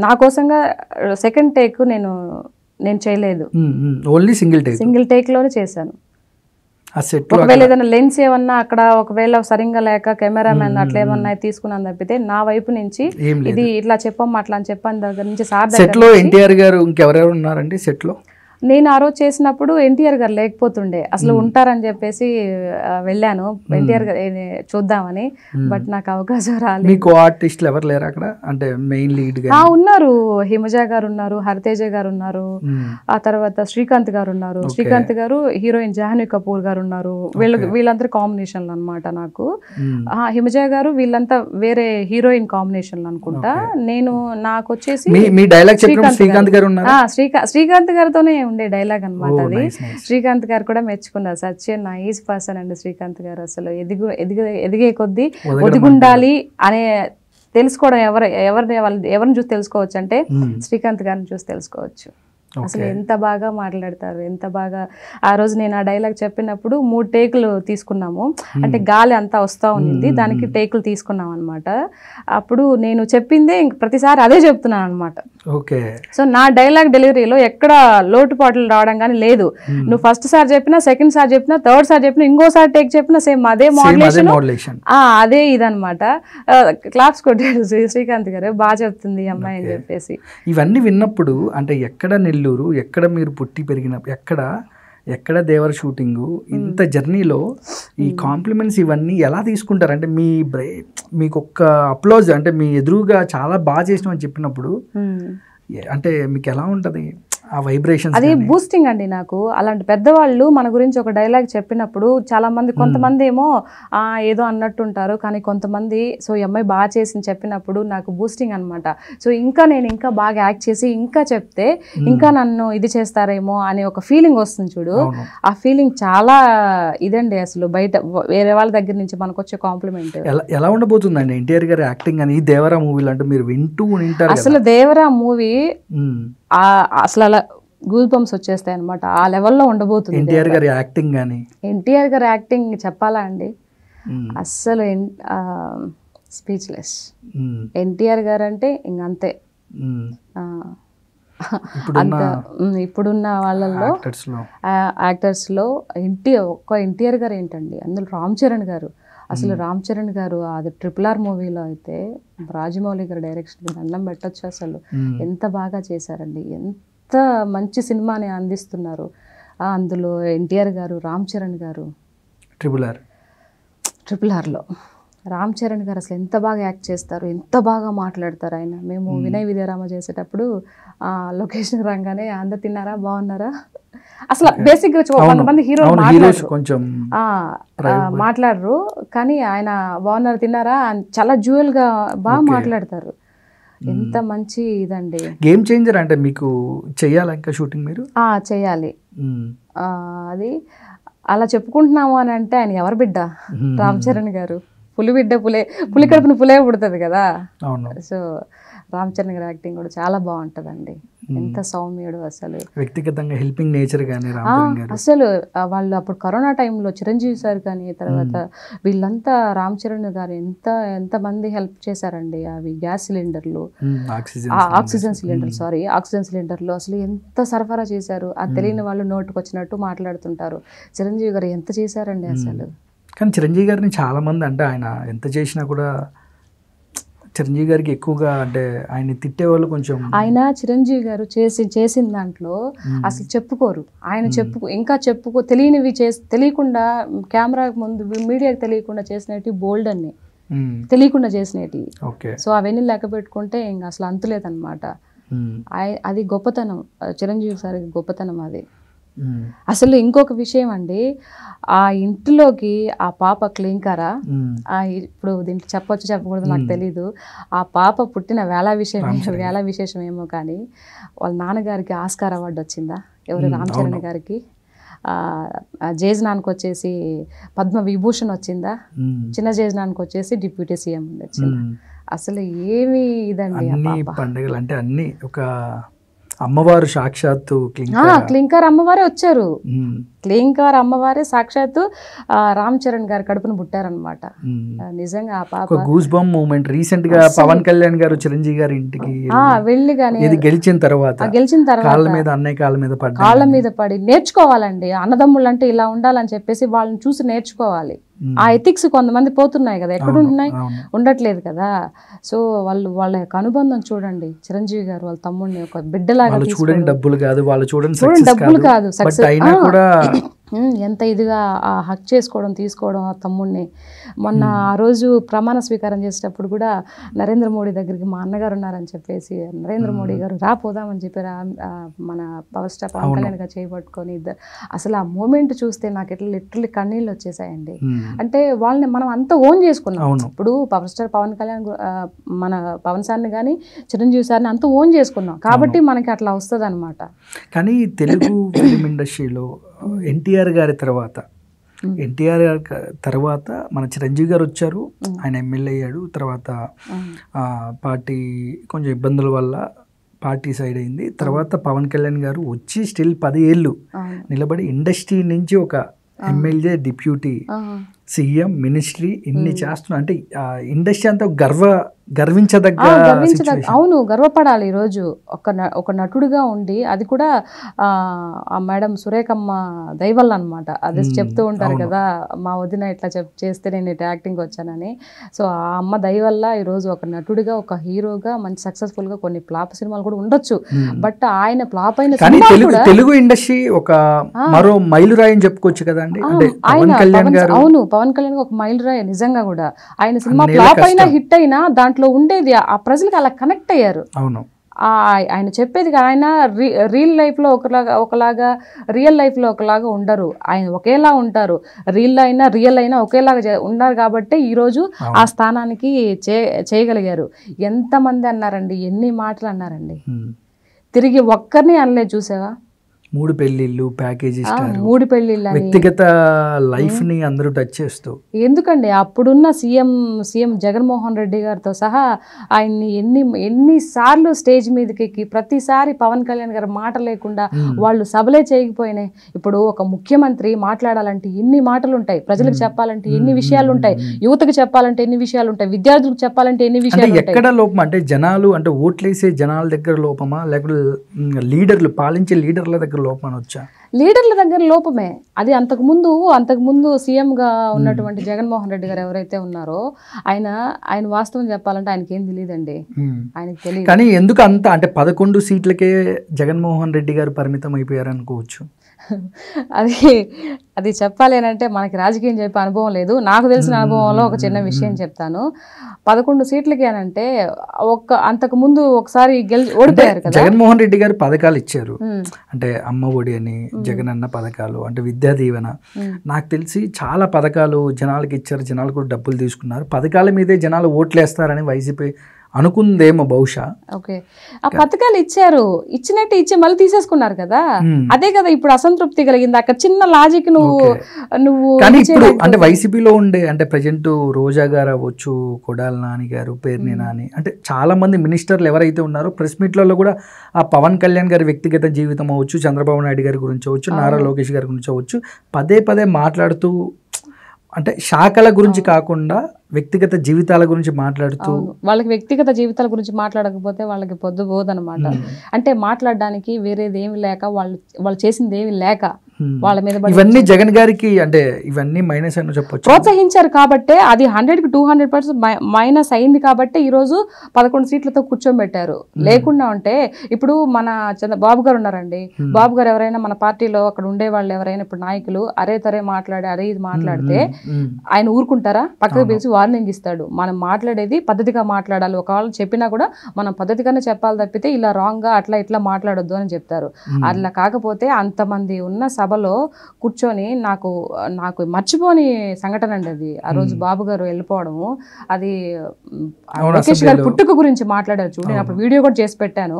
S2: నా కోసంగా సెకండ్ టేక్ నేను చేయలేదు,
S1: ఓన్లీ సింగిల్
S2: టేక్ లోనే చేశాను. ఒకవేళ ఏదైనా లెన్స్ ఏమన్నా అక్కడ ఒకవేళ సరిగ్గా లేక కెమెరామెన్ అట్లా ఏమన్నా తీసుకున్నాను తప్పితే నా వైపు నుంచి ఇది ఇట్లా చెప్పమ్మా అట్లా అని చెప్పాను దగ్గర నుంచి సార్
S1: సెట్ లో ఎన్టీఆర్ గారు ఇంకెవరెవరు ఉన్నారండి సెట్ లో?
S2: నేను ఆ రోజు చేసినప్పుడు ఎన్టీఆర్ గారు లేకపోతుండే, అసలు ఉంటారని చెప్పేసి వెళ్ళాను ఎన్టీఆర్ గారు చూద్దామని, బట్ నాకు అవకాశం రాలేదు.
S1: మీకు ఆర్టిస్టులు ఎవరు లేరు అక్కడ, అంటే మెయిన్ లీడ్ గా?
S2: ఉన్నారు, హిమజ గారు ఉన్నారు, హరితేజ గారు ఉన్నారు, ఆ తర్వాత శ్రీకాంత్ గారు ఉన్నారు. శ్రీకాంత్ గారు హీరోయిన్ జాహ్నవి కపూర్ గారు ఉన్నారు, వీళ్ళందరూ కాంబినేషన్లు అనమాట. నాకు హిమజ గారు వీళ్ళంతా వేరే హీరోయిన్ కాంబినేషన్లు అనుకుంటా. నేను నాకు వచ్చేసి శ్రీకాంత్ గారితోనే ఉండే డైలాగ్ అనమాట అది. శ్రీకాంత్ గారు కూడా మెచ్చుకున్నారు, సచ్ ఏ నైస్ పర్సన్ అండి శ్రీకాంత్ గారు, అసలు ఎదిగే కొద్దీ ఒదిగుండాలి అనే తెలుసుకోవడం ఎవరిని చూసి తెలుసుకోవచ్చు అంటే శ్రీకాంత్ గారిని చూసి తెలుసుకోవచ్చు. అసలు ఎంత బాగా మాట్లాడతారు, ఎంత బాగా. ఆ రోజు నేను ఆ డైలాగ్ చెప్పినప్పుడు 3 టేకులు తీసుకున్నాము, అంటే గాలి అంతా వస్తూ ఉంది, దానికి టేకులు తీసుకున్నాం అనమాట. అప్పుడు నేను చెప్పిందే ప్రతిసారి అదే చెప్తున్నాను అనమాట. సో నా డైలాగ్ డెలివరీలో ఎక్కడ లోటుపాట్లు రావడం కానీ లేదు. నువ్వు ఫస్ట్ సార్ చెప్పినా, సెకండ్ సార్ చెప్పినా, థర్డ్ సార్ చెప్పినా, ఇంకోసారి టేక్ చెప్పినా సేమ్ అదే మోడ్యులేషన్, అదే ఇదనమాట. క్లాప్స్ కొట్టాడు శ్రీకాంత్ గారు, బాగా చెప్తుంది అమ్మాయి అని చెప్పేసి.
S1: ఇవన్నీ విన్నప్పుడు అంటే ఎక్కడ ఎక్కడ మీరు పుట్టి పెరిగిన ఎక్కడ దేవర షూటింగు, ఇంత జర్నీలో ఈ కాంప్లిమెంట్స్ ఇవన్నీ ఎలా తీసుకుంటారు? అంటే మీకు ఒక్క అప్లోజ్ అంటే మీ ఎదురుగా చాలా బాగా చేసినామని చెప్పినప్పుడు అంటే మీకు ఎలా ఉంటుంది ఆ వైబ్రేషన్స్?
S2: అది బూస్టింగ్ అండి నాకు. అలాంటి పెద్దవాళ్ళు మన గురించి ఒక డైలాగ్ చెప్పినప్పుడు చాలా మంది, కొంతమంది ఏమో ఏదో అన్నట్టుంటారు, కానీ కొంతమంది సో ఈ అమ్మాయి బాగా చేసి చెప్పినప్పుడు నాకు బూస్టింగ్ అనమాట. సో నేను ఇంకా బాగా యాక్ట్ చేసి ఇంకా చెప్తే ఇంకా నన్ను ఇది చేస్తారేమో అనే ఒక ఫీలింగ్ వస్తుంది చూడు, ఆ ఫీలింగ్ చాలా ఇదండి. అసలు బయట వేరే వాళ్ళ దగ్గర నుంచి మనకు వచ్చే కాంప్లిమెంట్
S1: ఎలా ఉండబోతుందండి ఎన్టీఆర్ గారి యాక్టింగ్ అని దేవరా మూవీలో? అంటే మీరు వింటూ ఉంటారు
S2: అసలు దేవరా మూవీ అసలు అలా గూస్ బంప్స్ వచ్చేస్తాయి అనమాట, ఆ లెవెల్లో ఉండబోతుంది.
S1: ఎన్టీఆర్ గారి యాక్టింగ్ కానీ,
S2: ఎన్టీఆర్ గారి యాక్టింగ్ చెప్పాలా అండి, అస్సలు స్పీచ్లెస్. ఎన్టీఆర్ గారు అంటే ఇంకంతే. ఇప్పుడున్న వాళ్ళల్లో యాక్టర్స్లో ఒక్క ఎన్టీఆర్ గారు ఏంటండి, అందులో రామ్ చరణ్ గారు. అసలు రామ్ చరణ్ గారు అది RRR మూవీలో అయితే రాజమౌళి గారు డైరెక్షన్ దండం పెట్టొచ్చు. అసలు ఎంత బాగా చేశారండి, ఎంత మంచి సినిమాని అందిస్తున్నారు. అందులో ఎన్టీఆర్ గారు, రామ్ చరణ్ గారు RRRలో రామ్ చరణ్ గారు అసలు ఎంత బాగా యాక్ట్ చేస్తారు, ఎంత బాగా మాట్లాడతారు ఆయన. మేము వినయ్ విద్యారామ చేసేటప్పుడు లొకేషన్ రాగానే అందరు తిన్నారా, బాగున్నారా, అసలు బేసిక్గా కొంతమంది హీరోలు మాట్లాడరు, కానీ ఆయన బాగున్నారు తిన్నారా చాలా జ్యువెల్గా బాగా మాట్లాడతారు. ఎంత మంచి ఇదండి.
S1: గేమ్ చేంజర్ అంటే మీకు చెయ్యాలి ఇంకా షూటింగ్ మీరు?
S2: చెయ్యాలి. అది అలా చెప్పుకుంటున్నాము అని అంటే ఆయన ఎవరు బిడ్డ, రామ్ చరణ్ గారు. పులి బిడ్డ పులి కడుపున పులే పుడుతుంది కదా.
S1: అవును.
S2: సో రామ్ చరణ్ గారి యాక్టింగ్ కూడా చాలా బాగుంటుందండి. ఎంత సౌమ్యుడు అసలు,
S1: వ్యక్తిగతంగా హెల్పింగ్ నేచర్ కానీ రామ్ చరణ్ గారు.
S2: అసలు వాళ్ళు అప్పుడు కరోనా టైంలో చిరంజీవి సార్ కానీ తర్వాత వీళ్ళంతా రామ్ చరణ్ గారు ఎంత మంది హెల్ప్ చేశారండి. అవి గ్యాస్ సిలిండర్లు, ఆక్సిజన్ సిలిండర్లు అసలు ఎంత సరఫరా చేశారు. అది తెలియని వాళ్ళు నోటుకు వచ్చినట్టు మాట్లాడుతుంటారు. చిరంజీవి గారు ఎంత చేశారండి అసలు.
S1: కానీ చిరంజీవి గారిని చాలా మంది అంటే ఆయన ఎంత చేసినా కూడా చిరంజీవి గారికి ఎక్కువగా అంటే ఆయన తిట్టేవాళ్ళు కొంచెం.
S2: ఆయన చిరంజీవి గారు చేసిన దాంట్లో అసలు చెప్పుకోరు. ఆయన ఇంకా తెలియనివి తెలియకుండా కెమెరా ముందు మీడియాకి తెలియకుండా చేసినట్టు బోల్డ్ అన్ని తెలియకుండా చేసినట్టు. సో అవన్నీ లెక్క పెట్టుకుంటే ఇంకా అసలు అంతులేదన్నమాట. అది గొప్పతనం, చిరంజీవి సార్ గొప్పతనం అది. అసలు ఇంకొక విషయం అండి, ఆ ఇంటిలోకి ఆ పాప క్లింకారా, ఇప్పుడు దీంట్లో చెప్పొచ్చు చెప్పకూడదు నాకు తెలీదు. ఆ పాప పుట్టిన వేళ విశేషం ఏమో కానీ వాళ్ళ నాన్నగారికి ఆస్కార్ అవార్డు వచ్చిందా, ఎవరు రామ్ చరణ్ గారికి. జేజ్నానికి వచ్చేసి పద్మ విభూషణ్ వచ్చిందా, చిన్న జేజ్నానికి వచ్చేసి డిప్యూటీ సీఎం వచ్చిందా. అసలు ఏమి ఇదండి
S1: పండుగలు అంటే అన్ని ఒక అమ్మవారు సాక్షాత్తు
S2: క్లింకార్ అమ్మవారే వచ్చారు. క్లింకార్ అమ్మవారే సాక్షాత్తు రామ్ చరణ్ గారు కడుపున పుట్టారనమాట. నిజంగా ఆ పాప
S1: గూస్ బంప్ మూమెంట్. రీసెంట్ గా పవన్ కళ్యాణ్ గారు చిరంజీవి గారి ఇంటికి
S2: వెళ్ళి కానీ
S1: గెలిచిన తర్వాత కాళ్ళ మీద అన్నయ్య కాళ్ళ మీద
S2: పడి నేర్చుకోవాలండి. అన్నదమ్ముళ్ళు అంటే ఇలా ఉండాలని చెప్పేసి వాళ్ళని చూసి నేర్చుకోవాలి. ఆ ఎథిక్స్ కొంతమంది పోతున్నాయి కదా, ఎక్కడ ఉంటున్నాయి, ఉండట్లేదు కదా. సో వాళ్ళ యొక్క అనుబంధం చూడండి. చిరంజీవి గారు వాళ్ళ తమ్ముడిని ఒక బిడ్డలాగా
S1: చూడండి. డబ్బులు కాదు వాళ్ళు చూడండి,
S2: డబ్బులు కాదు, సక్సెస్ ఎంత ఇదిగా హక్ చేసుకోవడం తీసుకోవడం ఆ తమ్ముడిని. మొన్న ఆ రోజు ప్రమాణ స్వీకారం చేసేటప్పుడు కూడా నరేంద్ర మోడీ దగ్గరికి మా అన్నగారు ఉన్నారని చెప్పేసి నరేంద్ర మోడీ గారు రాపోదామని చెప్పారు. మన పవర్ స్టార్ పవన్ కళ్యాణ్ గారు చేయబట్టుకొని ఇద్దరు. అసలు ఆ మూమెంట్ చూస్తే నాకు ఎట్లా లిటరల్లీ కన్నీళ్ళు వచ్చేసాయండి. అంటే వాళ్ళని మనం అంతా ఓన్ చేసుకున్నాం. ఇప్పుడు పవర్ స్టార్ పవన్ కళ్యాణ్ మన పవన్ సార్ని కానీ చిరంజీవి సార్ని అంతా ఓన్ చేసుకున్నాం కాబట్టి మనకి అట్లా వస్తుంది అనమాట.
S1: కానీ తెలుగు ఫిలిం ఇండస్ట్రీలో ఎన్టీఆర్ గారి తర్వాత మన చిరంజీవి గారు వచ్చారు. ఆయన ఎమ్మెల్యే అయ్యాడు. తర్వాత పార్టీ కొంచెం ఇబ్బందుల వల్ల పార్టీ సైడ్ అయింది. తర్వాత పవన్ కళ్యాణ్ గారు వచ్చి స్టిల్ 10 ఏళ్ళు నిలబడి ఇండస్ట్రీ నుంచి ఒక ఎమ్మెల్యే, డిప్యూటీ సీఎం, మినిస్ట్రీ ఇన్ని చేస్తున్నా అంటే ఇండస్ట్రీ అంతా గర్వించదగ్గ.
S2: అవును, గర్వపడాలి. ఈరోజు ఒక నటుడుగా ఉండి, అది కూడా ఆ మేడం సురేఖమ్మ దయవల్ల అనమాట. అది చెప్తూ ఉంటారు కదా, మా వదిన ఇట్లా చేస్తే నేను ఇట్లా యాక్టింగ్ వచ్చానని. సో ఆ అమ్మ దయవల్ల ఈరోజు ఒక నటుడిగా, ఒక హీరోగా మంచి సక్సెస్ఫుల్ గా కొన్ని ఫ్లాప్ సినిమాలు కూడా ఉండొచ్చు. బట్ ఆయన ఫ్లాప్ అయిన
S1: తెలుగు ఇండస్ట్రీ ఒక మరో మైలురాయి అని చెప్పుకోవచ్చు కదండి.
S2: అవును, పవన్ కళ్యాణ్ ఒక మైలురాయి నిజంగా కూడా. ఆయన సినిమా ఫ్లాప్ అయినా హిట్ అయినా దాంట్లో ఉండేది ఆ ప్రజలకు అలా కనెక్ట్ అయ్యారు.
S1: అవును,
S2: ఆయన చెప్పేది ఆయన రియల్ లైఫ్లో ఒకలాగా రియల్ లైఫ్లో ఒకలాగా ఉండరు. ఆయన ఒకేలా ఉంటారు. రియల్ అయినా ఒకేలాగా ఉన్నారు కాబట్టి ఈరోజు ఆ స్థానానికి చేయగలిగారు. ఎంతమంది అన్నారండి, ఎన్ని మాటలు అన్నారండి. తిరిగి ఒక్కరిని అనలేదు చూసావా.
S1: 3 పెళ్లిళ్ళు, ప్యాకేజీ స్టార్,
S2: 3 పెళ్లిళ్ళు,
S1: వ్యక్తిగత లైఫ్ ని అందరూ టచ్ చేస్తూ.
S2: ఎందుకండి అప్పుడున్న సీఎం జగన్మోహన్ రెడ్డి గారితో సహా ఆయన్ని ఎన్నిసార్లు స్టేజ్ మీదకి ప్రతిసారి పవన్ కళ్యాణ్ గారు మాట లేకుండా వాళ్ళు సభలే చేయకపోయినాయి. ఇప్పుడు ఒక ముఖ్యమంత్రి మాట్లాడాలంటే ఎన్ని మాటలు ఉంటాయి, ప్రజలకు చెప్పాలంటే ఎన్ని విషయాలు ఉంటాయి, యువతకు చెప్పాలంటే ఎన్ని విషయాలు ఉంటాయి, విద్యార్థులకు చెప్పాలంటే ఎన్ని విషయాలు ఉంటాయి.
S1: ఎక్కడ లోపం అంటే జనాలు అంటే ఓట్లేసే జనాల దగ్గర లోపమా, లేకపోతే లీడర్లు పాలించే లీడర్ల దగ్గర లోపమని వచ్చా?
S2: లీడర్ల దగ్గర లోపమే. అది అంతకుముందు సీఎంగా ఉన్నటువంటి జగన్మోహన్ రెడ్డి గారు ఎవరైతే ఉన్నారో ఆయన వాస్తవం చెప్పాలంటే ఆయనకి ఏం తెలియదండి. ఆయనకి తెలియదు.
S1: కానీ ఎందుకు అంత అంటే 11 సీట్లకే జగన్మోహన్ రెడ్డి గారు పరిమితం అయిపోయారు అనుకోవచ్చు.
S2: అది చెప్పాలి అంటే మనకి రాజకీయం చెప్పే అనుభవం లేదు. నాకు తెలిసిన అనుభవంలో ఒక చిన్న విషయం చెప్తాను. 11 సీట్లకి అనంటే అంతకు ముందు ఒకసారి ఓడిపోయారు కదా.
S1: జగన్మోహన్ రెడ్డి గారు పథకాలు ఇచ్చారు అంటే అమ్మ ఒడి అని, జగనన్న పథకాలు అంటే విద్యా దీవెన, నాకు తెలిసి చాలా పథకాలు జనాలకి ఇచ్చారు. జనాలు కూడా డబ్బులు తీసుకున్నారు. పథకాల మీదే జనాలు ఓట్లేస్తారని వైసీపీ అనుకుందేమో బహుశా.
S2: ఓకే, ఆ పథకాలు ఇచ్చారు, ఇచ్చినట్టు ఇచ్చి మళ్ళీ తీసేసుకున్నారు కదా, అదే కదా ఇప్పుడు అసంతృప్తి కలిగింది. అక్కడ చిన్న లాజిక్ నువ్వు
S1: కానీ ఇప్పుడు అంటే వైసీపీలో ఉండే అంటే ప్రజెంట్ రోజా గారు అవ్వచ్చు, కొడాలి నాని గారు, పేర్ని నాని, అంటే చాలా మంది మినిస్టర్లు ఎవరైతే ఉన్నారో ప్రెస్ మీట్లలో కూడా ఆ పవన్ కళ్యాణ్ గారి వ్యక్తిగత జీవితం అవ్వచ్చు, చంద్రబాబు నాయుడు గారి గురించి అవ్వచ్చు, నారా లోకేష్ గారి గురించి అవ్వచ్చు, పదే పదే మాట్లాడుతూ, అంటే శాఖల గురించి కాకుండా వ్యక్తిగత జీవితాల గురించి మాట్లాడుతూ,
S2: వాళ్ళకి వ్యక్తిగత జీవితాల గురించి మాట్లాడకపోతే వాళ్ళకి పొద్దు పోదనమాట. అంటే మాట్లాడడానికి వేరేది ఏమి లేక, వాళ్ళు చేసింది ఏమి లేక వాళ్ళ మీద
S1: ఇవన్నీ జగన్ గారికి అంటే ఇవన్నీ మైనస్ అని చెప్పొచ్చు.
S2: ప్రోత్సహించారు కాబట్టి అది 100కి 200% మైనస్ అయింది కాబట్టి ఈ రోజు 11 సీట్లతో కూర్చోబెట్టారు. లేకుండా ఉంటే ఇప్పుడు మన బాబు గారు ఉన్నారండి, బాబు గారు ఎవరైనా మన పార్టీలో అక్కడ ఉండే వాళ్ళు ఎవరైనా ఇప్పుడు నాయకులు అరే తరే మాట్లాడి అరే ఇది మాట్లాడితే ఆయన ఊరుకుంటారా? పక్కకు పిలిచి వార్నింగ్ ఇస్తాడు. మనం మాట్లాడేది పద్ధతిగా మాట్లాడాలి, ఒకవేళ చెప్పినా కూడా మనం పద్ధతిగానే చెప్పాలి తప్పితే ఇలా రాంగ్ గా అట్లా ఇట్లా మాట్లాడొద్దు అని చెప్తారు. అట్లా కాకపోతే అంతమంది ఉన్న సభలో కూర్చొని నాకు మర్చిపోని సంఘటన అండి అది. ఆ రోజు బాబు గారు వెళ్ళిపోవడము, అది లోకేష్ గారి పుట్టుక గురించి మాట్లాడారు చూడు, నేను అప్పుడు వీడియో కూడా చేసి పెట్టాను.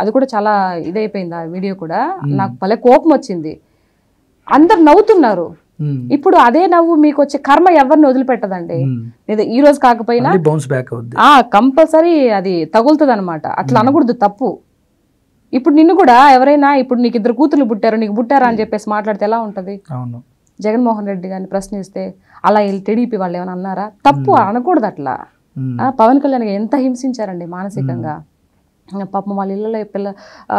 S2: అది కూడా చాలా ఇదైపోయింది ఆ వీడియో కూడా. నాకు భలే కోపం వచ్చింది. అందరు నవ్వుతున్నారు. ఇప్పుడు అదే నవ్వు మీకు వచ్చే కర్మ ఎవరిని వదిలిపెట్టదండి. ఈ రోజు కాకపోయినా కంపల్సరీ అది తగులుతుంది అనమాట. అట్లా అనకూడదు, తప్పు. ఇప్పుడు నిన్ను కూడా ఎవరైనా ఇప్పుడు నీకు 2 కూతుర్లు పుట్టారు, నీకు పుట్టారా అని చెప్పేసి మాట్లాడితే ఎలా ఉంటది? జగన్మోహన్ రెడ్డి గారిని ప్రశ్నిస్తే అలా టీడీపీ వాళ్ళు ఏమైనా అన్నారా? తప్పు, అనకూడదు అట్లా. పవన్ కళ్యాణ్ ఎంత హింసించారండి మానసికంగా. పాపం వాళ్ళ ఇళ్ళలో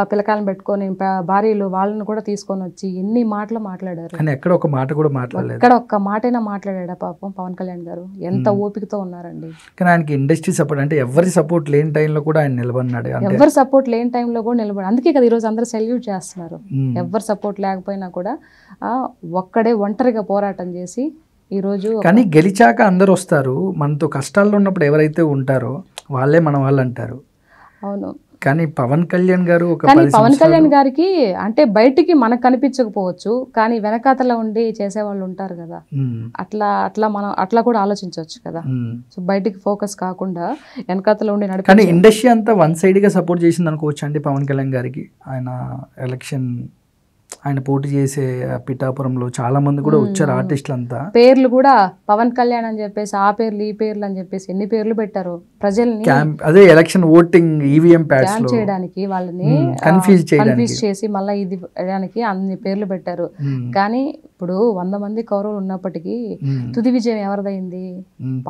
S2: పిల్లకాయలను పెట్టుకొని భార్యలు వాళ్ళని కూడా తీసుకొని వచ్చి ఎన్ని మాటలు మాట్లాడారు.
S1: ఎక్కడ ఒక్క మాట కూడా మాట్లాడలేదు.
S2: ఎక్కడ ఒక్క మాటైనా మాట్లాడా పాపం పవన్ కళ్యాణ్ గారు? ఎంత ఓపికతో ఉన్నారండి.
S1: కానీ ఆయనకి ఇండస్ట్రీ సపోర్ట్ అంటే ఎవరి సపోర్ట్ లేని టైంలో కూడా ఆయన నిలబడినాడు.
S2: ఎవరి సపోర్ట్ లేని టైంలో కూడా నిలబడి, అందుకే కదా ఈరోజు అందరూ సెల్యూట్ చేస్తున్నారు. ఎవరి సపోర్ట్ లేకపోయినా కూడా ఒక్కడే ఒంటరిగా పోరాటం చేసి ఈరోజు.
S1: కానీ గెలిచాక అందరు వస్తారు, మనతో కష్టాల్లో ఉన్నప్పుడు ఎవరైతే ఉంటారో వాళ్ళే మన వాళ్ళు అంటారు.
S2: అవును,
S1: కానీ పవన్ కళ్యాణ్ గారు
S2: పవన్ కళ్యాణ్ గారికి అంటే బయటికి మనకు కనిపించకపోవచ్చు, కానీ వెనకాతల ఉండి చేసేవాళ్ళు ఉంటారు కదా, అట్లా మనం అట్లా కూడా ఆలోచించవచ్చు కదా. సో బయటికి ఫోకస్ కాకుండా వెనకాతల ఉండి నడిపి.
S1: కానీ ఇండస్ట్రీ అంతా వన్ సైడ్ గా సపోర్ట్ చేసింది అనుకోవచ్చు అండి పవన్ కళ్యాణ్ గారికి. ఆయన పోటీ చేసే పిఠాపురంలో చాలా మంది కూడా వచ్చారు ఆర్టిస్టులు అంతా.
S2: పేర్లు కూడా పవన్ కళ్యాణ్ అని చెప్పేసి ఆ పేర్లు ఈ పేర్లు అని చెప్పేసి ఎన్ని పేర్లు పెట్టారు ప్రజల్ని.
S1: అదే ఎలక్షన్ ఓటింగ్ ఈవీఎం ప్యాడ్స్ లో
S2: చేయడానికి వాళ్ళని కన్ఫ్యూజ్ చేసి మళ్ళీ ఇది చేయడానికి అన్ని పేర్లు పెట్టారు. కానీ ఇప్పుడు 100 మంది కౌరవులు ఉన్నప్పటికీ తుది విజయం ఎవరిదైంది?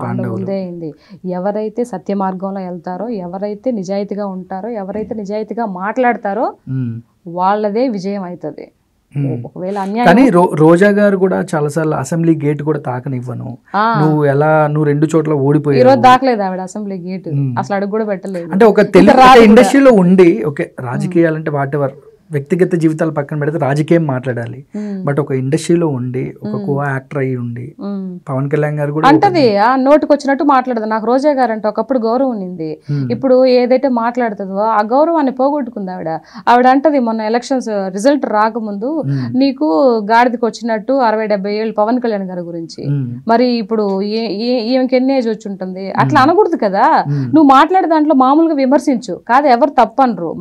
S2: పాండవులదే అయింది. ఎవరైతే సత్య మార్గంలో వెళ్తారో, ఎవరైతే నిజాయితీగా ఉంటారో, ఎవరైతే నిజాయితీగా మాట్లాడతారో వాళ్ళదే విజయం అవుతుంది. ఒకవేళ
S1: కానీ రోజా గారు కూడా చాలాసార్లు అసెంబ్లీ గేట్ కూడా తాకనివ్వను, నువ్వు 2 చోట్ల ఓడిపోయి
S2: ఈరోజు దాకలేదు ఆవిడ అసెంబ్లీ గేట్, అసలు అడుగు కూడా పెట్టలేదు.
S1: అంటే ఒక తెలుగు ఇండస్ట్రీలో ఉండి ఓకే రాజకీయాలంటే వాట్ ఎవర్ వ్యక్తిగత జీవితాలు పక్కన పెడితే రాజకీయం మాట్లాడాలి, బట్ ఒక ఇండస్ట్రీలో ఉండి ఒక కో యాక్టర్ అయ్యి ఉండి పవన్ కళ్యాణ్ గారు కూడా
S2: అంటది నోటికి వచ్చినట్టు మాట్లాడదు. నాకు రోజా గారు అంటే ఒకప్పుడు గౌరవం ఉంది, ఇప్పుడు ఏదైతే మాట్లాడుతుందో ఆ గౌరవాన్ని పోగొట్టుకుంది ఆవిడ అంటది మొన్న ఎలక్షన్స్ రిజల్ట్ రాకముందు నీకు గాడిదకి వచ్చినట్టు 60-70 ఏళ్ళు పవన్ కళ్యాణ్ గారి గురించి, మరి ఇప్పుడు ఈమెకి ఎన్ని ఏజ్ వచ్చి ఉంటుంది? అట్లా అనకూడదు కదా. నువ్వు మాట్లాడే దాంట్లో మామూలుగా విమర్శించు, కాదు ఎవరు తప్పనరు,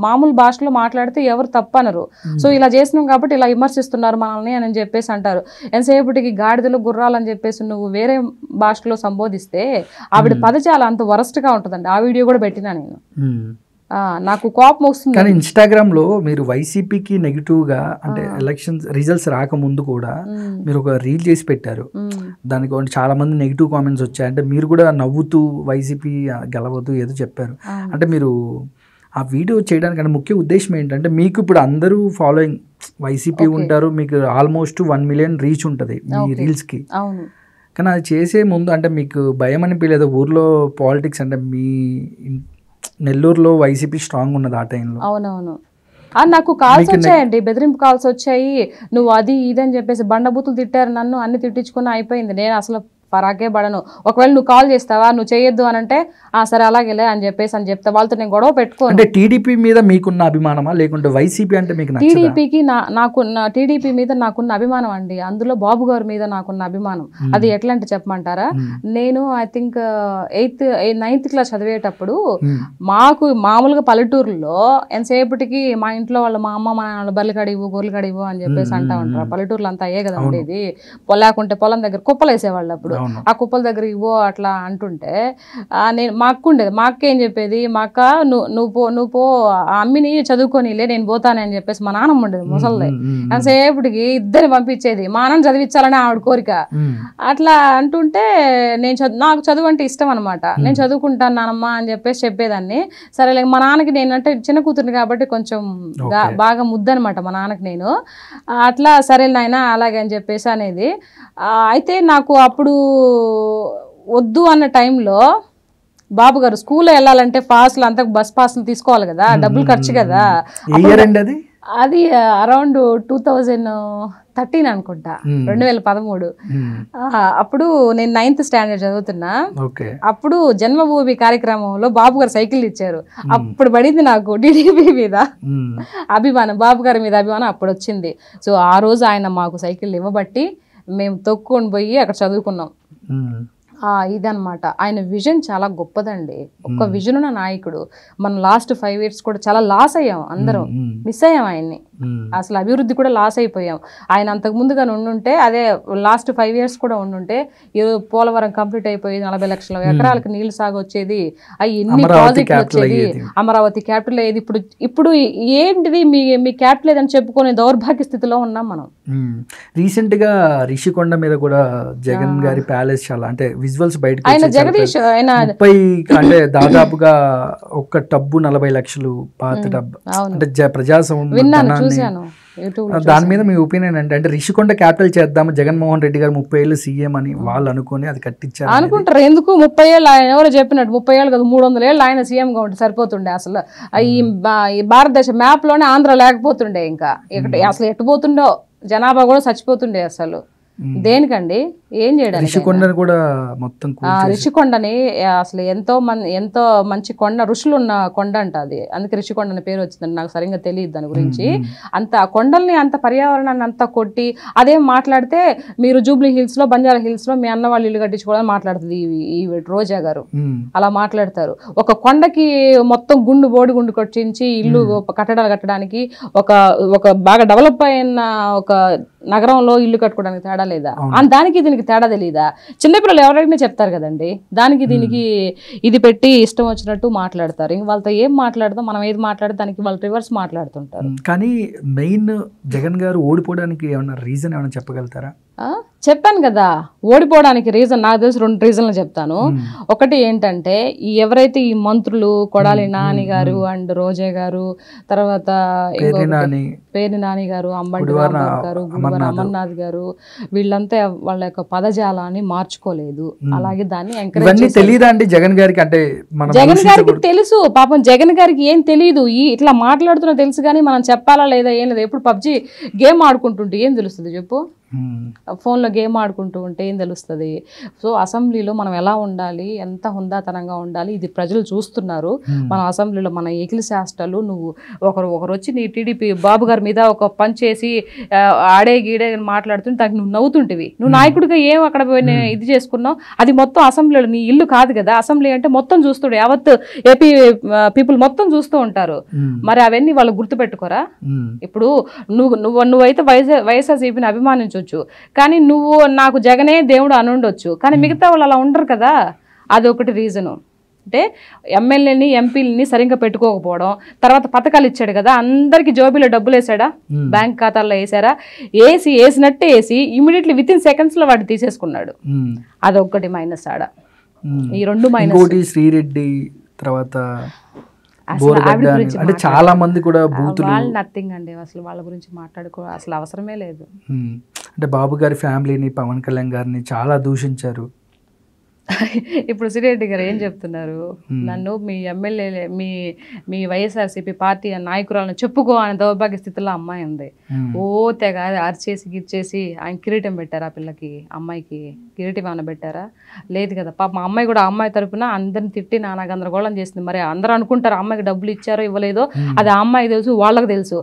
S2: మామూలు భాషలో మాట్లాడితే ఎవరు తప్పనరు. సో ఇలా చేసినాం కాబట్టి ఇలా విమర్శిస్తున్నారు మనల్ని అని చెప్పేసి అంటారు. ఎంతసేపటికి గాడిదలు గుర్రాలు అని చెప్పేసి నువ్వు వేరే భాషలో సంబోధిస్తే ఆవిడ పదజాలం అంత వరస్ట్ గా ఉంటుందండి. ఆ వీడియో కూడా పెట్టినా నేను, నాకు కోపం వస్తుంది.
S1: కానీ ఇన్స్టాగ్రామ్ లో మీరు వైసీపీకి నెగిటివ్ గా అంటే ఎలక్షన్స్ రిజల్ట్స్ రాకముందు కూడా మీరు ఒక రీల్ చేసి పెట్టారు, దానికి చాలా మంది నెగిటివ్ కామెంట్స్ వచ్చాయి. అంటే మీరు కూడా నవ్వుతూ వైసీపీ గెలవద్దు ఏదో చెప్పారు. అంటే మీరు ఆ వీడియో చేయడానికి ముఖ్య ఉద్దేశం ఏంటంటే మీకు ఇప్పుడు అందరూ ఫాలోయింగ్ వైసీపీ ఉంటారు, మీకు ఆల్మోస్ట్ 1 మిలియన్ రీచ్ ఉంటుంది మీ రీల్స్కి. కానీ అది చేసే ముందు అంటే మీకు భయం అనిపించలేదు? ఊర్లో పాలిటిక్స్ అంటే మీ నెల్లూరులో వైసీపీ స్ట్రాంగ్ ఉన్నది ఆ టైంలో.
S2: అవునవును, నాకు కాల్స్ వచ్చాయండి, బెదిరింపు కాల్స్ వచ్చాయి. నువ్వు అది ఇది అని చెప్పేసి బండబూతులు తిట్టారు నన్ను, అన్ని తిట్టించుకుని అయిపోయింది. నేను అసలు ఫరాకే పడను. ఒకవేళ నువ్వు కాల్ చేస్తావా, నువ్వు చేయొద్దు అని అంటే సరే అలాగేలే అని చెప్తా. వాళ్ళతో నేను గొడవ పెట్టుకోను.
S1: అంటే టీడీపీ మీద మీకున్న అభిమానమా లేకుంటే వైసీపీ అంటే మీకు నచ్చదా?
S2: టీడీపీకి టీడీపీ మీద నాకున్న అభిమానం అండి, అందులో బాబు గారి మీద నాకున్న అభిమానం. అది ఎట్లా అంటే చెప్పమంటారా, నేను ఐ థింక్ 9th క్లాస్ చదివేటప్పుడు మాకు మామూలుగా పల్లెటూరులో ఎంతసేపటికి మా ఇంట్లో వాళ్ళు మా అమ్మ మా నాన్న బర్రెలు కడివు గొర్రెలు కడివు అని చెప్పేసి అంటా ఉంటారు. పల్లెటూరులో అంతా అయ్యే కదా ఉండేది. లేకుంటే పొలం దగ్గర కుప్పలు వేసేవాళ్ళు. అప్పుడు ఆ కుప్పల దగ్గర ఇవ్వో అట్లా అంటుంటే నేను మా అక్క ఉండేది. మా అక్క ఏం చెప్పేది, మా అక్క నువ్వు పో అమ్మిని చదువుకోనిలే నేను పోతానని చెప్పేసి మా నాన్నమ్మ ఉండేది ముసలిది. అంతసేపటికి ఇద్దరిని పంపించేది. మా నాన్న చదివించాలని ఆవిడ కోరిక. అట్లా అంటుంటే నాకు చదువు అంటే ఇష్టం అనమాట. నేను చదువుకుంటాను నానమ్మ అని చెప్పేసి చెప్పేదాన్ని. సరే మా నాన్నకి నేనంటే చిన్న కూతురిని కాబట్టి కొంచెం బాగా ముద్దనమాట మా నాన్నకి నేను. అట్లా సరే నాయన అలాగే అని చెప్పేసి అనేది. అయితే నాకు అప్పుడు వద్దు అన్న టైంలో బాబు గారు స్కూల్లో వెళ్ళాలంటే పాస్లు అంతా బస్ పాస్లు తీసుకోవాలి కదా, డబ్బులు ఖర్చు కదా. అది అరౌండ్ 2013 అనుకుంటా, 2013. అప్పుడు నేను 9th స్టాండర్డ్ చదువుతున్నా. అప్పుడు జన్మభూమి కార్యక్రమంలో బాబు గారు సైకిల్ ఇచ్చారు. అప్పుడు పడింది నాకు టీడీపీ మీద అభిమానం, బాబు గారి మీద అభిమానం అప్పుడు వచ్చింది. సో ఆ రోజు ఆయన మాకు సైకిల్ ఇవ్వబట్టి మేము తొక్కుని పోయి అక్కడ చదువుకున్నాం. ఇదనమాట ఆయన విజన్ చాలా గొప్పదండి. ఒక్క విజన్ ఉన్న నాయకుడు. మనం లాస్ట్ 5 years కూడా చాలా లాస్ అయ్యాం, అందరం మిస్ అయ్యాం ఆయన్ని. అసలు అభివృద్ధి కూడా లాస్ అయిపోయాం. ఆయన అంతకు ముందుగా ఉండుంటే, అదే లాస్ట్ 5 years కూడా ఉండుంటే పోలవరం కంప్లీట్ అయిపోయేది, 40 లక్షల ఎకరాలకు నీళ్లు సాగు వచ్చేది, అవి ఎన్ని ప్రాజెక్టులు వచ్చేది, అమరావతి క్యాపిటల్ అయ్యేది. ఇప్పుడు ఏంటిది మీ క్యాపిటల్ ఏదని చెప్పుకునే దౌర్భాగ్య స్థితిలో ఉన్నాం మనం.
S1: రీసెంట్ గా రిషికొండ మీద కూడా జగన్ గారి ప్యాలెస్ చాలా అంటే విజువల్స్ బయట
S2: ఆయన జగదీష్ ఆయన
S1: 30 అంటే దాదాపుగా ఒక టబ్బు 40 లక్షలు పాత టబ్బు అంటే ప్రజాస్వామ్యం. దాని మీద మీ ఒపీనియన్ అంటే రిషికొండ క్యాపిటల్ చేద్దాము, జగన్మోహన్ రెడ్డి గారు 30 ఏళ్ళు సీఎం అని వాళ్ళు అనుకుని అది కట్టించారు
S2: అనుకుంటారు. ఎందుకు 30 ఏళ్ళు ఆయన ఎవరో చెప్పినట్టు 30 ఏళ్ళు కదా 300 ఏళ్ళు ఆయన సీఎం గా ఉంటే సరిపోతుండే. అసలు ఈ భారతదేశ మ్యాప్ లోనే ఆంధ్ర లేకపోతుండే, ఇంకా అసలు ఎట్టుపోతుండో, జనాభా కూడా చచ్చిపోతుండే. అసలు దేనికండి, ఏం చేయడానికి? రిషికొండని అసలు ఎంతో మంచి కొండ, ఋషులు ఉన్న కొండ అంట అది, అందుకే రిషికొండ అని పేరు వచ్చిందండి. నాకు సరిగ్గా తెలియదు దాని గురించి. అంత కొండల్ని అంత పర్యావరణాన్ని అంతా కొట్టి అదేం మాట్లాడితే మీరు జూబ్లీ హిల్స్ లో బంజారా హిల్స్ లో మీ అన్న వాళ్ళు ఇల్లు కట్టించుకోవాలని మాట్లాడుతుంది ఈ రోజా గారు. అలా మాట్లాడతారు. ఒక కొండకి మొత్తం బోడి గుండు కొట్టించి ఇల్లు కట్టడాలు కట్టడానికి ఒక బాగా డెవలప్ అయిన ఒక నగరంలో ఇల్లు కట్టుకోవడానికి తేడా లేదా? దానికి దీనికి తేడా తెలీదా? చిన్నపిల్లలు ఎవరైనా చెప్తారు కదండి, దానికి దీనికి ఇది పెట్టి ఇష్టం వచ్చినట్టు మాట్లాడతారు. ఇంక వాళ్ళతో ఏం మాట్లాడతాం, మనం ఏది మాట్లాడితే దానికి వాళ్ళు రివర్స్ మాట్లాడుతుంటారు.
S1: కానీ మెయిన్ జగన్ గారు ఓడిపోవడానికి ఏమన్నా రీజన్ ఏమైనా చెప్పగలుగుతారా?
S2: చెప్పాను కదా, ఓడిపోవడానికి రీజన్ నాకు తెలిసి 2 రీజన్లు చెప్తాను. ఒకటి ఏంటంటే ఎవరైతే ఈ మంత్రులు కొడాలి నాని గారు అండ్ రోజా గారు, తర్వాత పేర్ని నాని గారు, అంబటి రాంబాబు గారు, గుడివాడ అమర్నాథ్ గారు, వీళ్ళంతా వాళ్ళ యొక్క పదజాలాన్ని మార్చుకోలేదు. అలాగే దాన్ని ఎంకరేజ్
S1: జగన్
S2: గారికి తెలుసు. పాపం జగన్ గారికి ఏం తెలియదు, ఇట్లా మాట్లాడుతున్నా తెలుసు కానీ మనం చెప్పాలా లేదా ఏం లేదు. ఎప్పుడు పబ్జి గేమ్ ఆడుకుంటుంటే ఏం తెలుస్తుంది చెప్పు? ఫోన్లో గేమ్ ఆడుకుంటూ ఉంటే ఏం తెలుస్తుంది? సో అసెంబ్లీలో మనం ఎలా ఉండాలి, ఎంత హుందాతనంగా ఉండాలి, ఇది ప్రజలు చూస్తున్నారు. మన అసెంబ్లీలో మన ఎకిలి శాస్త్రాలు నువ్వు ఒకరు వచ్చి నీ టీడీపీ బాబు గారి మీద ఒక పని చేసి ఆడే గీడే మాట్లాడుతుంటే దానికి నువ్వు నవ్వుతుంటివి. నువ్వు నాయకుడిగా ఏం అక్కడ ఇది చేసుకున్నావు? అది మొత్తం అసెంబ్లీలో నీ ఇల్లు కాదు కదా. అసెంబ్లీ అంటే మొత్తం చూస్తుండే, యావత్ ఏపీ పీపుల్ మొత్తం చూస్తూ ఉంటారు. మరి అవన్నీ వాళ్ళు గుర్తుపెట్టుకోరా? ఇప్పుడు నువ్వైతే వైఎస్ఆర్సీపీని అభిమానించు, కానీ నువ్వు నాకు జగనే దేవుడు అని ఉండొచ్చు, కానీ మిగతా వాళ్ళు అలా ఉండరు కదా. అదొకటి రీజను. అంటే ఎమ్మెల్యేని ఎంపీలని సరిగ్గా పెట్టుకోకపోవడం. తర్వాత పథకాలు ఇచ్చాడు కదా, అందరికి జోబీలో డబ్బులు వేసాడా, బ్యాంక్ ఖాతాల్లో వేసారా? వేసినట్టే వేసి ఇమీడియట్లీ వితిన్ సెకండ్స్ లో వాడు తీసేసుకున్నాడు. అదొకటి మైనస్ ఆడ. ఈ 2 మైనస్.
S1: శ్రీరెడ్డి తర్వాత అంటే చాలా మంది కూడా
S2: నథింగ్ అండి, అసలు వాళ్ళ గురించి మాట్లాడుకో అసలు అవసరమే లేదు.
S1: అంటే బాబు గారి ఫ్యామిలీని, పవన్ కళ్యాణ్ గారిని చాలా దూషించారు.
S2: ఇప్పుడు సిరెడ్డి గారు ఏం చెప్తున్నారు, నన్ను మీ ఎమ్మెల్యే మీ వైఎస్ఆర్సీపీ పార్టీ నాయకురాలను చెప్పుకో అనే దౌర్భాగ్య స్థితిలో అమ్మాయి ఉంది. ఓ తెగ అరిచేసి గిరిచేసి ఆయన కిరీటం పెట్టారా పిల్లకి, అమ్మాయికి కిరీటం ఏమైనా పెట్టారా? లేదు కదా. పాప మా అమ్మాయి కూడా అమ్మాయి తరపున అందరిని తిట్టి నానా గందరగోళం చేసింది. మరి అందరూ అనుకుంటారు అమ్మాయికి డబ్బులు ఇచ్చారో ఇవ్వలేదో, అది ఆ అమ్మాయికి తెలుసు, వాళ్ళకి తెలుసు.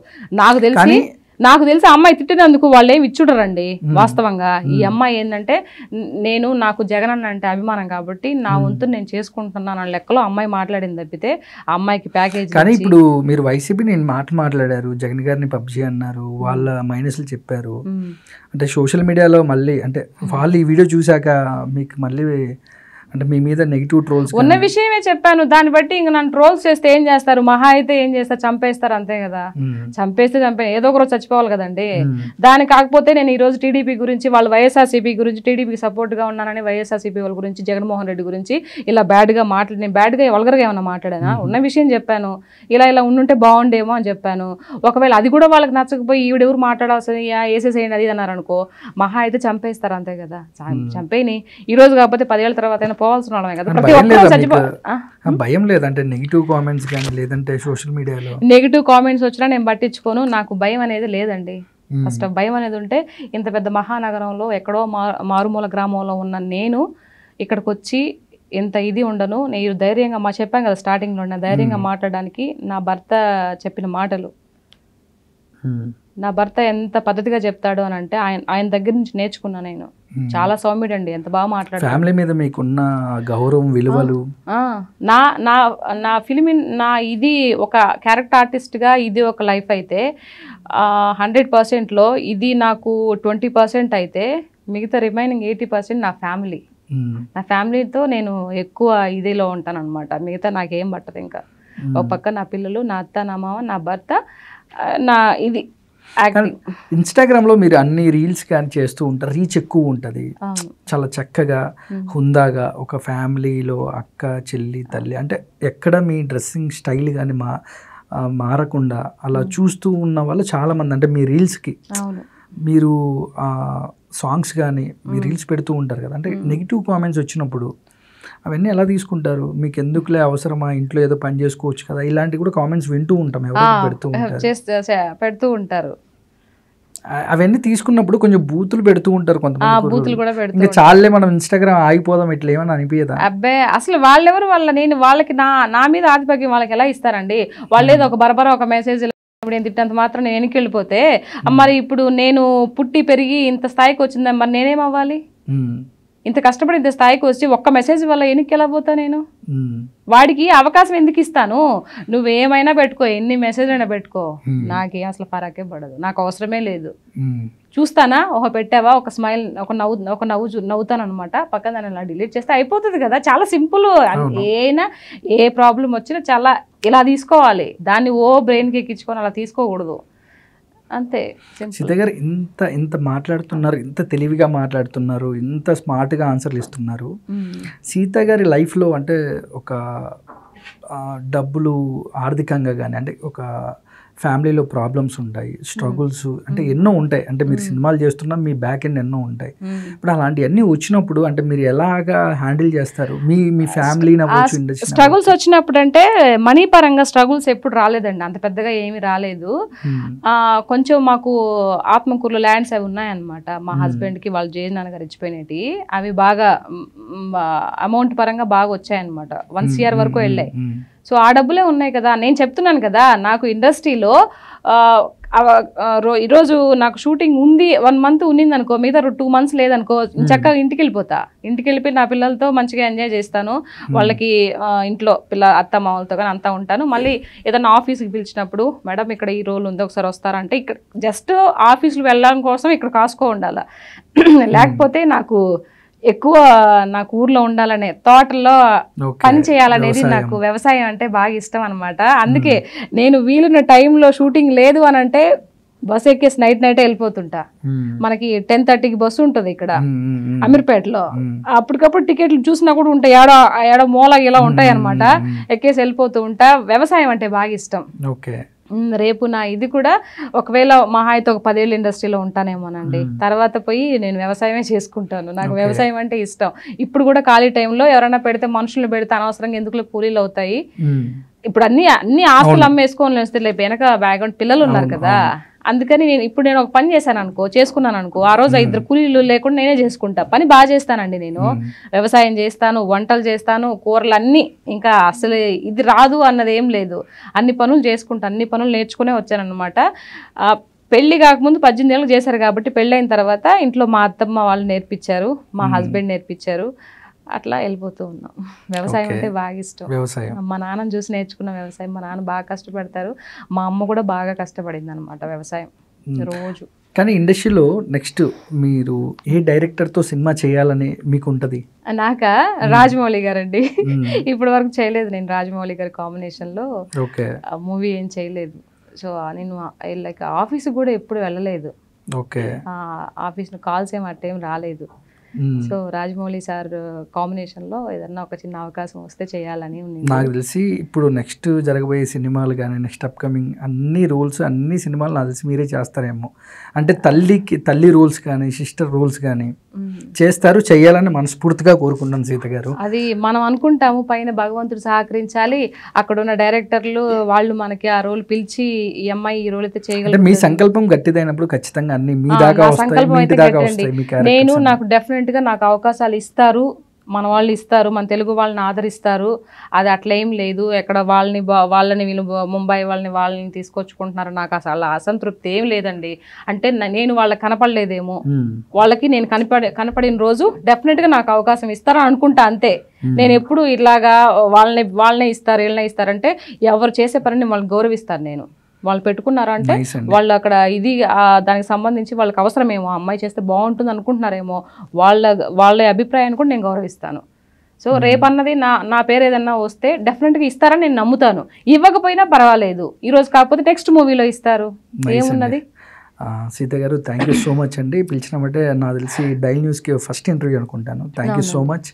S2: నాకు తెలిసి అమ్మాయి తిట్టినందుకు వాళ్ళు ఏమి ఇచ్చుడరండి వాస్తవంగా. ఈ అమ్మాయి ఏంటంటే నాకు జగన్ అన్న అంటే అభిమానం కాబట్టి నా వంతు నేను చేసుకుంటున్నాను అన్న లెక్కలో అమ్మాయి మాట్లాడింది తప్పితే ఆ అమ్మాయికి ప్యాకేజ్.
S1: కానీ ఇప్పుడు మీరు వైసీపీ నేను మాట్లాడారు, జగన్ గారిని పబ్జీ అన్నారు, వాళ్ళ మైనస్లు చెప్పారు. అంటే సోషల్ మీడియాలో మళ్ళీ అంటే వాళ్ళు ఈ వీడియో చూశాక మీకు మళ్ళీ అంటే మీ మీద నెగిటివ్ ట్రోల్స్
S2: ఉన్న విషయమే చెప్పాను. దాన్ని బట్టి ఇంక నన్ను ట్రోల్స్ చేస్తే ఏం చేస్తారు, మహా అయితే ఏం చేస్తారు, చంపేస్తారు అంతే కదా. చంపేస్తే ఏదో ఒక రోజు చచ్చిపోవాలి కదండి. దాని కాకపోతే నేను ఈ రోజు టీడీపీ గురించి, వాళ్ళు వైఎస్ఆర్సీపీ గురించి, టీడీపీకి సపోర్ట్గా ఉన్నానని వైఎస్ఆర్సీపీ వాళ్ళ గురించి, జగన్మోహన్ రెడ్డి గురించి ఇలా బ్యాడ్గా నేను బ్యాడ్గా వల్గర్గా ఏమన్నా మాట్లాడానా? ఉన్న విషయం చెప్పాను. ఇలా ఉండుంటే బాగుండేమో అని చెప్పాను. ఒకవేళ అది కూడా వాళ్ళకి నచ్చకపోయి ఈవిడెవరు మాట్లాడాల్సింది వేసేసేయండి అది అన్నారు అనుకో, మహా అయితే చంపేస్తారు అంతే కదా. చంపేని ఈ రోజు కాకపోతే 10 ఏళ్ళ తర్వాత పోవాల్సిన వాళ్ళమే కదా.
S1: భయం లేదంటే నెగిటివ్ కామెంట్స్ కానీ లేదంటే సోషల్ మీడియాలో
S2: నెగిటివ్ కామెంట్స్ వచ్చినా నేను పట్టించుకోను. నాకు భయం అనేది లేదండి. ఫస్ట్ భయం అనేది ఉంటే ఇంత పెద్ద మహానగరంలో ఎక్కడో మారుమూల గ్రామంలో ఉన్న నేను ఇక్కడికి వచ్చి ఇంత ఇది ఉండను. నేను ధైర్యంగా చెప్పాను కదా స్టార్టింగ్లో, ధైర్యంగా మాట్లాడడానికి నా భర్త చెప్పిన మాటలు, నా భర్త ఎంత పద్ధతిగా చెప్తాడు అని అంటే ఆయన దగ్గర నుంచి నేర్చుకున్నా నేను. చాలా సౌమ్యుడు అండి, ఎంత బాగా మాట్లాడారు.
S1: ఫ్యామిలీ మీద మీకున్న గౌరవం, విలువలు.
S2: నా ఫిలిం ఇది ఒక క్యారెక్టర్ ఆర్టిస్ట్గా ఇది ఒక లైఫ్ అయితే 100%లో ఇది నాకు 20% అయితే మిగతా రిమైనింగ్ 80% నా ఫ్యామిలీ. నా ఫ్యామిలీతో నేను ఎక్కువ ఇదిలో ఉంటాను అనమాట. మిగతా నాకేం పట్టదు. ఇంకా ఒక పక్క నా పిల్లలు, నా అత్త, నా మామ, నా భర్త, నా ఇది
S1: ఇన్స్టాగ్రామ్లో మీరు అన్ని రీల్స్ కానీ చేస్తూ ఉంటారు, రీచ్ ఎక్కువ ఉంటుంది. చాలా చక్కగా హుందాగా ఒక ఫ్యామిలీలో అక్క, చెల్లి, తల్లి అంటే ఎక్కడ మీ డ్రెస్సింగ్ స్టైల్ కానీ మారకుండా అలా చూస్తూ ఉన్న వాళ్ళు చాలామంది. అంటే మీ రీల్స్కి మీరు సాంగ్స్ కానీ మీ రీల్స్ పెడుతూ ఉంటారు కదా, అంటే నెగిటివ్ కామెంట్స్ వచ్చినప్పుడు అవన్నీ ఎలా తీసుకుంటారు? మీకు ఎందుకులే అవసరమా, ఇంట్లో ఏదో పని చేసుకోవచ్చు కదా, ఇలాంటివి కూడా కామెంట్స్ వింటూ ఉంటాం, ఎవరు
S2: పెడుతూ ఉంటారు.
S1: అవన్నీ తీసుకున్నప్పుడు కొంచెం బూతులు పెడుతూ ఉంటారు కొంతమంది. ఇంకా చాలే మనం ఇన్స్టాగ్రామ్ ఆగిపోదాం ఇట్లా ఏమని అనిపించదా?
S2: అబ్బాయి అసలు వాళ్ళెవరు, వాళ్ళకి నా మీద ఆధిపత్యం వాళ్ళకి ఎలా ఇస్తారండి? వాళ్ళు ఏదో ఒక బరబర ఒక మెసేజ్ నేను తిట్టినంత మాత్రం నేను వెనక్కి వెళ్ళిపోతే, మరి ఇప్పుడు నేను పుట్టి పెరిగి ఇంత స్థాయికి వచ్చిందని మరి నేనేమవ్వాలి? ఇంత కష్టపడి ఇంత స్థాయికి వచ్చి ఒక్క మెసేజ్ వల్ల వెనక్కి ఎలా పోతా నేను? వాడికి అవకాశం ఎందుకు ఇస్తాను? నువ్వేమైనా పెట్టుకో, ఎన్ని మెసేజ్ అయినా పెట్టుకో, నాకేం అసలు ఫరాకే పడదు, నాకు అవసరమే లేదు. చూస్తానా, పెట్టావా, ఒక స్మైల్, ఒక నవ్వుతాను అనమాట, పక్కన దాన్ని అలా డిలీట్ చేస్తే అయిపోతుంది కదా. చాలా సింపుల్. ఏ ప్రాబ్లం వచ్చినా చాలా ఇలా తీసుకోవాలి, దాన్ని బ్రెయిన్కి ఎక్కించుకొని అలా తీసుకోకూడదు, అంతే.
S1: సీత గారు ఇంత మాట్లాడుతున్నారు, ఇంత తెలివిగా మాట్లాడుతున్నారు, ఇంత స్మార్ట్గా ఆన్సర్లు ఇస్తున్నారు. సీత గారి లైఫ్లో అంటే ఒక డబ్బులు ఆర్థికంగా కానీ అంటే ఒక ఫ్యామిలీలో ప్రాబ్లమ్స్ ఉంటాయి, స్ట్రగుల్స్ అంటే ఎన్నో ఉంటాయి. అంటే మీరు సినిమాలు చేస్తున్నా మీ బ్యాక్ ఎండ్ ఎన్నో ఉంటాయి. ఇప్పుడు అలాంటివన్నీ వచ్చినప్పుడు అంటే మీరు ఎలాగా హ్యాండిల్ చేస్తారు? మీ ఫ్యామిలీని అవ్వచ్చు, ఇండస్ట్రీ
S2: స్ట్రగుల్స్ వచ్చినప్పుడు అంటే మనీ పరంగా స్ట్రగుల్స్ ఎప్పుడు రాలేదండి, అంత పెద్దగా ఏమీ రాలేదు. కొంచెం మాకు ఆత్మకూరులో ల్యాండ్స్ అవి ఉన్నాయన్నమాట. మా హస్బెండ్కి వాళ్ళు జే నాన్నగారు ఇచ్చిపోయినవి, అవి బాగా అమౌంట్ పరంగా బాగా వచ్చాయన్నమాట. 1 CR వరకు వెళ్ళాయి. సో ఆ డబ్బులే ఉన్నాయి కదా. నేను చెప్తున్నాను కదా, నాకు ఇండస్ట్రీలో ఈరోజు నాకు షూటింగ్ ఉంది, 1 month ఉన్నింది అనుకో, మిగతా 2 months లేదనుకో, చక్కగా ఇంటికి వెళ్ళిపోతా. ఇంటికి వెళ్ళిపోయి నా పిల్లలతో మంచిగా ఎంజాయ్ చేస్తాను. వాళ్ళకి ఇంట్లో అత్త మామలతో కానీ అంతా ఉంటాను. మళ్ళీ ఏదైనా ఆఫీస్కి పిలిచినప్పుడు, మేడం ఇక్కడ ఈ రోల్ ఉంది ఒకసారి వస్తారంటే, ఇక్కడ జస్ట్ ఆఫీసులు వెళ్ళడం కోసం ఇక్కడ కాసుకో ఉండాలి. లేకపోతే నాకు ఊర్లో ఉండాలనే, తోటల్లో పని చేయాలనేది, నాకు వ్యవసాయం అంటే బాగా ఇష్టం అనమాట. అందుకే నేను వీలున్న టైంలో షూటింగ్ లేదు అని అంటే బస్ ఎక్కేసి నైటే వెళ్ళిపోతుంటా. మనకి 10:30కి బస్సు ఉంటుంది ఇక్కడ అమీర్పేటలో. అప్పటికప్పుడు టికెట్లు చూసినా కూడా ఉంటాయి, ఏడో మూల ఇలా ఉంటాయి అనమాట. ఎక్కేసి వెళ్ళిపోతూ ఉంటా. వ్యవసాయం అంటే బాగా ఇష్టం. రేపు నా ఇది కూడా ఒకవేళ మహా అయితే ఒక 10 ఏళ్ళు ఇండస్ట్రీలో ఉంటానేమోనండి. తర్వాత పోయి నేను వ్యవసాయమే చేసుకుంటాను. నాకు వ్యవసాయం అంటే ఇష్టం. ఇప్పుడు కూడా ఖాళీ టైంలో ఎవరైనా పెడితే మనుషులు పెడితే అనవసరంగా ఎందుకు కూలీలు అవుతాయి. ఇప్పుడు అన్ని ఆస్తులు అమ్మేసుకోని వస్తే లేపు వెనక బ్యాక్గ్రౌండ్ పిల్లలు ఉన్నారు కదా, అందుకని నేను ఒక పని చేశాను అనుకో, చేసుకున్నాను అనుకో, ఆ రోజు 2 కూలీలు లేకుండా నేనే చేసుకుంటా. పని బాగా చేస్తానండి నేను. వ్యవసాయం చేస్తాను, వంటలు చేస్తాను, కూరలు అన్నీ. ఇంకా అసలు ఇది రాదు అన్నది ఏం లేదు. అన్ని పనులు చేసుకుంటా, అన్ని పనులు నేర్చుకునే వచ్చానమాట. పెళ్లి కాకముందు 18 ఏళ్ళు చేశారు కాబట్టి పెళ్ళైన తర్వాత ఇంట్లో మా అత్తమ్మ వాళ్ళు నేర్పించారు, మా హస్బెండ్ నేర్పించారు. అట్లా వెళ్ళిపోతూ ఉన్నాం. వ్యవసాయం అంటే బాగా ఇష్టం. మా నాన్నని చూసి నేర్చుకున్న వ్యవసాయం. మా నాన్న బాగా కష్టపడతారు, మా అమ్మ కూడా బాగా కష్టపడింది అనమాట వ్యవసాయం రోజు.
S1: కానీ ఇండస్ట్రీలో నెక్స్ట్ మీరు ఏ డైరెక్టర్తో సినిమా చేయాలని మీకు ఉంటుంది?
S2: నాకా రాజమౌళి గారండి. ఇప్పటి వరకు చేయలేదు నేను రాజమౌళి గారి కాంబినేషన్లో మూవీ ఏం చేయలేదు. సో నేను లైక్ ఆఫీస్ కూడా ఎప్పుడు వెళ్ళలేదు. ఆఫీస్ కాల్స్ ఏం అట్టేం రాలేదు. సో రాజమౌళి సార్ కాంబినేషన్లో ఏదన్నా ఒక చిన్న అవకాశం వస్తే చేయాలని ఉంది.
S1: నాకు తెలిసి ఇప్పుడు నెక్స్ట్ జరగబోయే సినిమాలు కానీ నెక్స్ట్ అప్కమింగ్ అన్ని రోల్స్ అన్ని సినిమాలు నాకు తెలిసి మీరే చేస్తారేమో. అంటే తల్లి రోల్స్ కానీ సిస్టర్ రోల్స్ కానీ చేస్తారు, చేయాలని మనస్ఫూర్తిగా కోరుకున్నాను సీత గారు.
S2: అది మనం అనుకుంటాము, పైన భగవంతుడు సహకరించాలి, అక్కడ ఉన్న డైరెక్టర్లు వాళ్ళు మనకి ఆ రోల్ పిలిచి ఈ అమ్మాయి ఈ రోల్ అయితే చేయగలరు.
S1: మీ సంకల్పం గట్టిదైనప్పుడు ఖచ్చితంగా అన్ని మీ దాకా వస్తాయి.
S2: నేను నాకు డెఫినెట్ గా నాకు అవకాశాలు ఇస్తారు, మన వాళ్ళు ఇస్తారు, మన తెలుగు వాళ్ళని ఆదరిస్తారు. అది అట్లా ఏం లేదు. ఎక్కడ వాళ్ళని వీళ్ళు ముంబై వాళ్ళని తీసుకొచ్చుకుంటున్నారు, నాకు అసలు అసంతృప్తి ఏం లేదండి. అంటే నేను వాళ్ళకి కనపడలేదేమో, వాళ్ళకి నేను కనపడిన రోజు డెఫినెట్ గా నాకు అవకాశం ఇస్తారని అనుకుంటా, అంతే. నేను ఎప్పుడు ఇట్లాగా వాళ్ళనే ఇస్తారు వీళ్ళనే ఇస్తారంటే ఎవరు చేసే పనిని వాళ్ళని గౌరవిస్తారు. నేను వాళ్ళు పెట్టుకున్నారా అంటే వాళ్ళు అక్కడ ఇది దానికి సంబంధించి వాళ్ళకి అవసరమేమో, అమ్మాయి చేస్తే బాగుంటుంది అనుకుంటున్నారేమో, వాళ్ళ అభిప్రాయాన్ని కూడా నేను గౌరవిస్తాను. సో రేపన్నది నా పేరు ఏదన్నా వస్తే డెఫినెట్గా ఇస్తారని నేను నమ్ముతాను. ఇవ్వకపోయినా పర్వాలేదు, ఈరోజు కాకపోతే నెక్స్ట్ మూవీలో ఇస్తారు, ఏమున్నది.
S1: సీత గారు థ్యాంక్ యూ సో మచ్ అండి. పిలిచినమంటే నాకు తెలిసి డైల్ న్యూస్కి ఫస్ట్ ఇంటర్వ్యూ అనుకుంటాను. Thank you so much.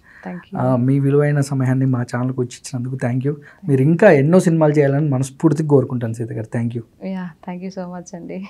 S1: మీ విలువైన సమయాన్ని మా ఛానల్కి వచ్చి ఇచ్చినందుకు థ్యాంక్ యూ. మీరు ఇంకా ఎన్నో సినిమాలు చేయాలని మనస్ఫూర్తిగా కోరుకుంటాను సీత గారు. Thank you.
S2: Thank you so much అండి.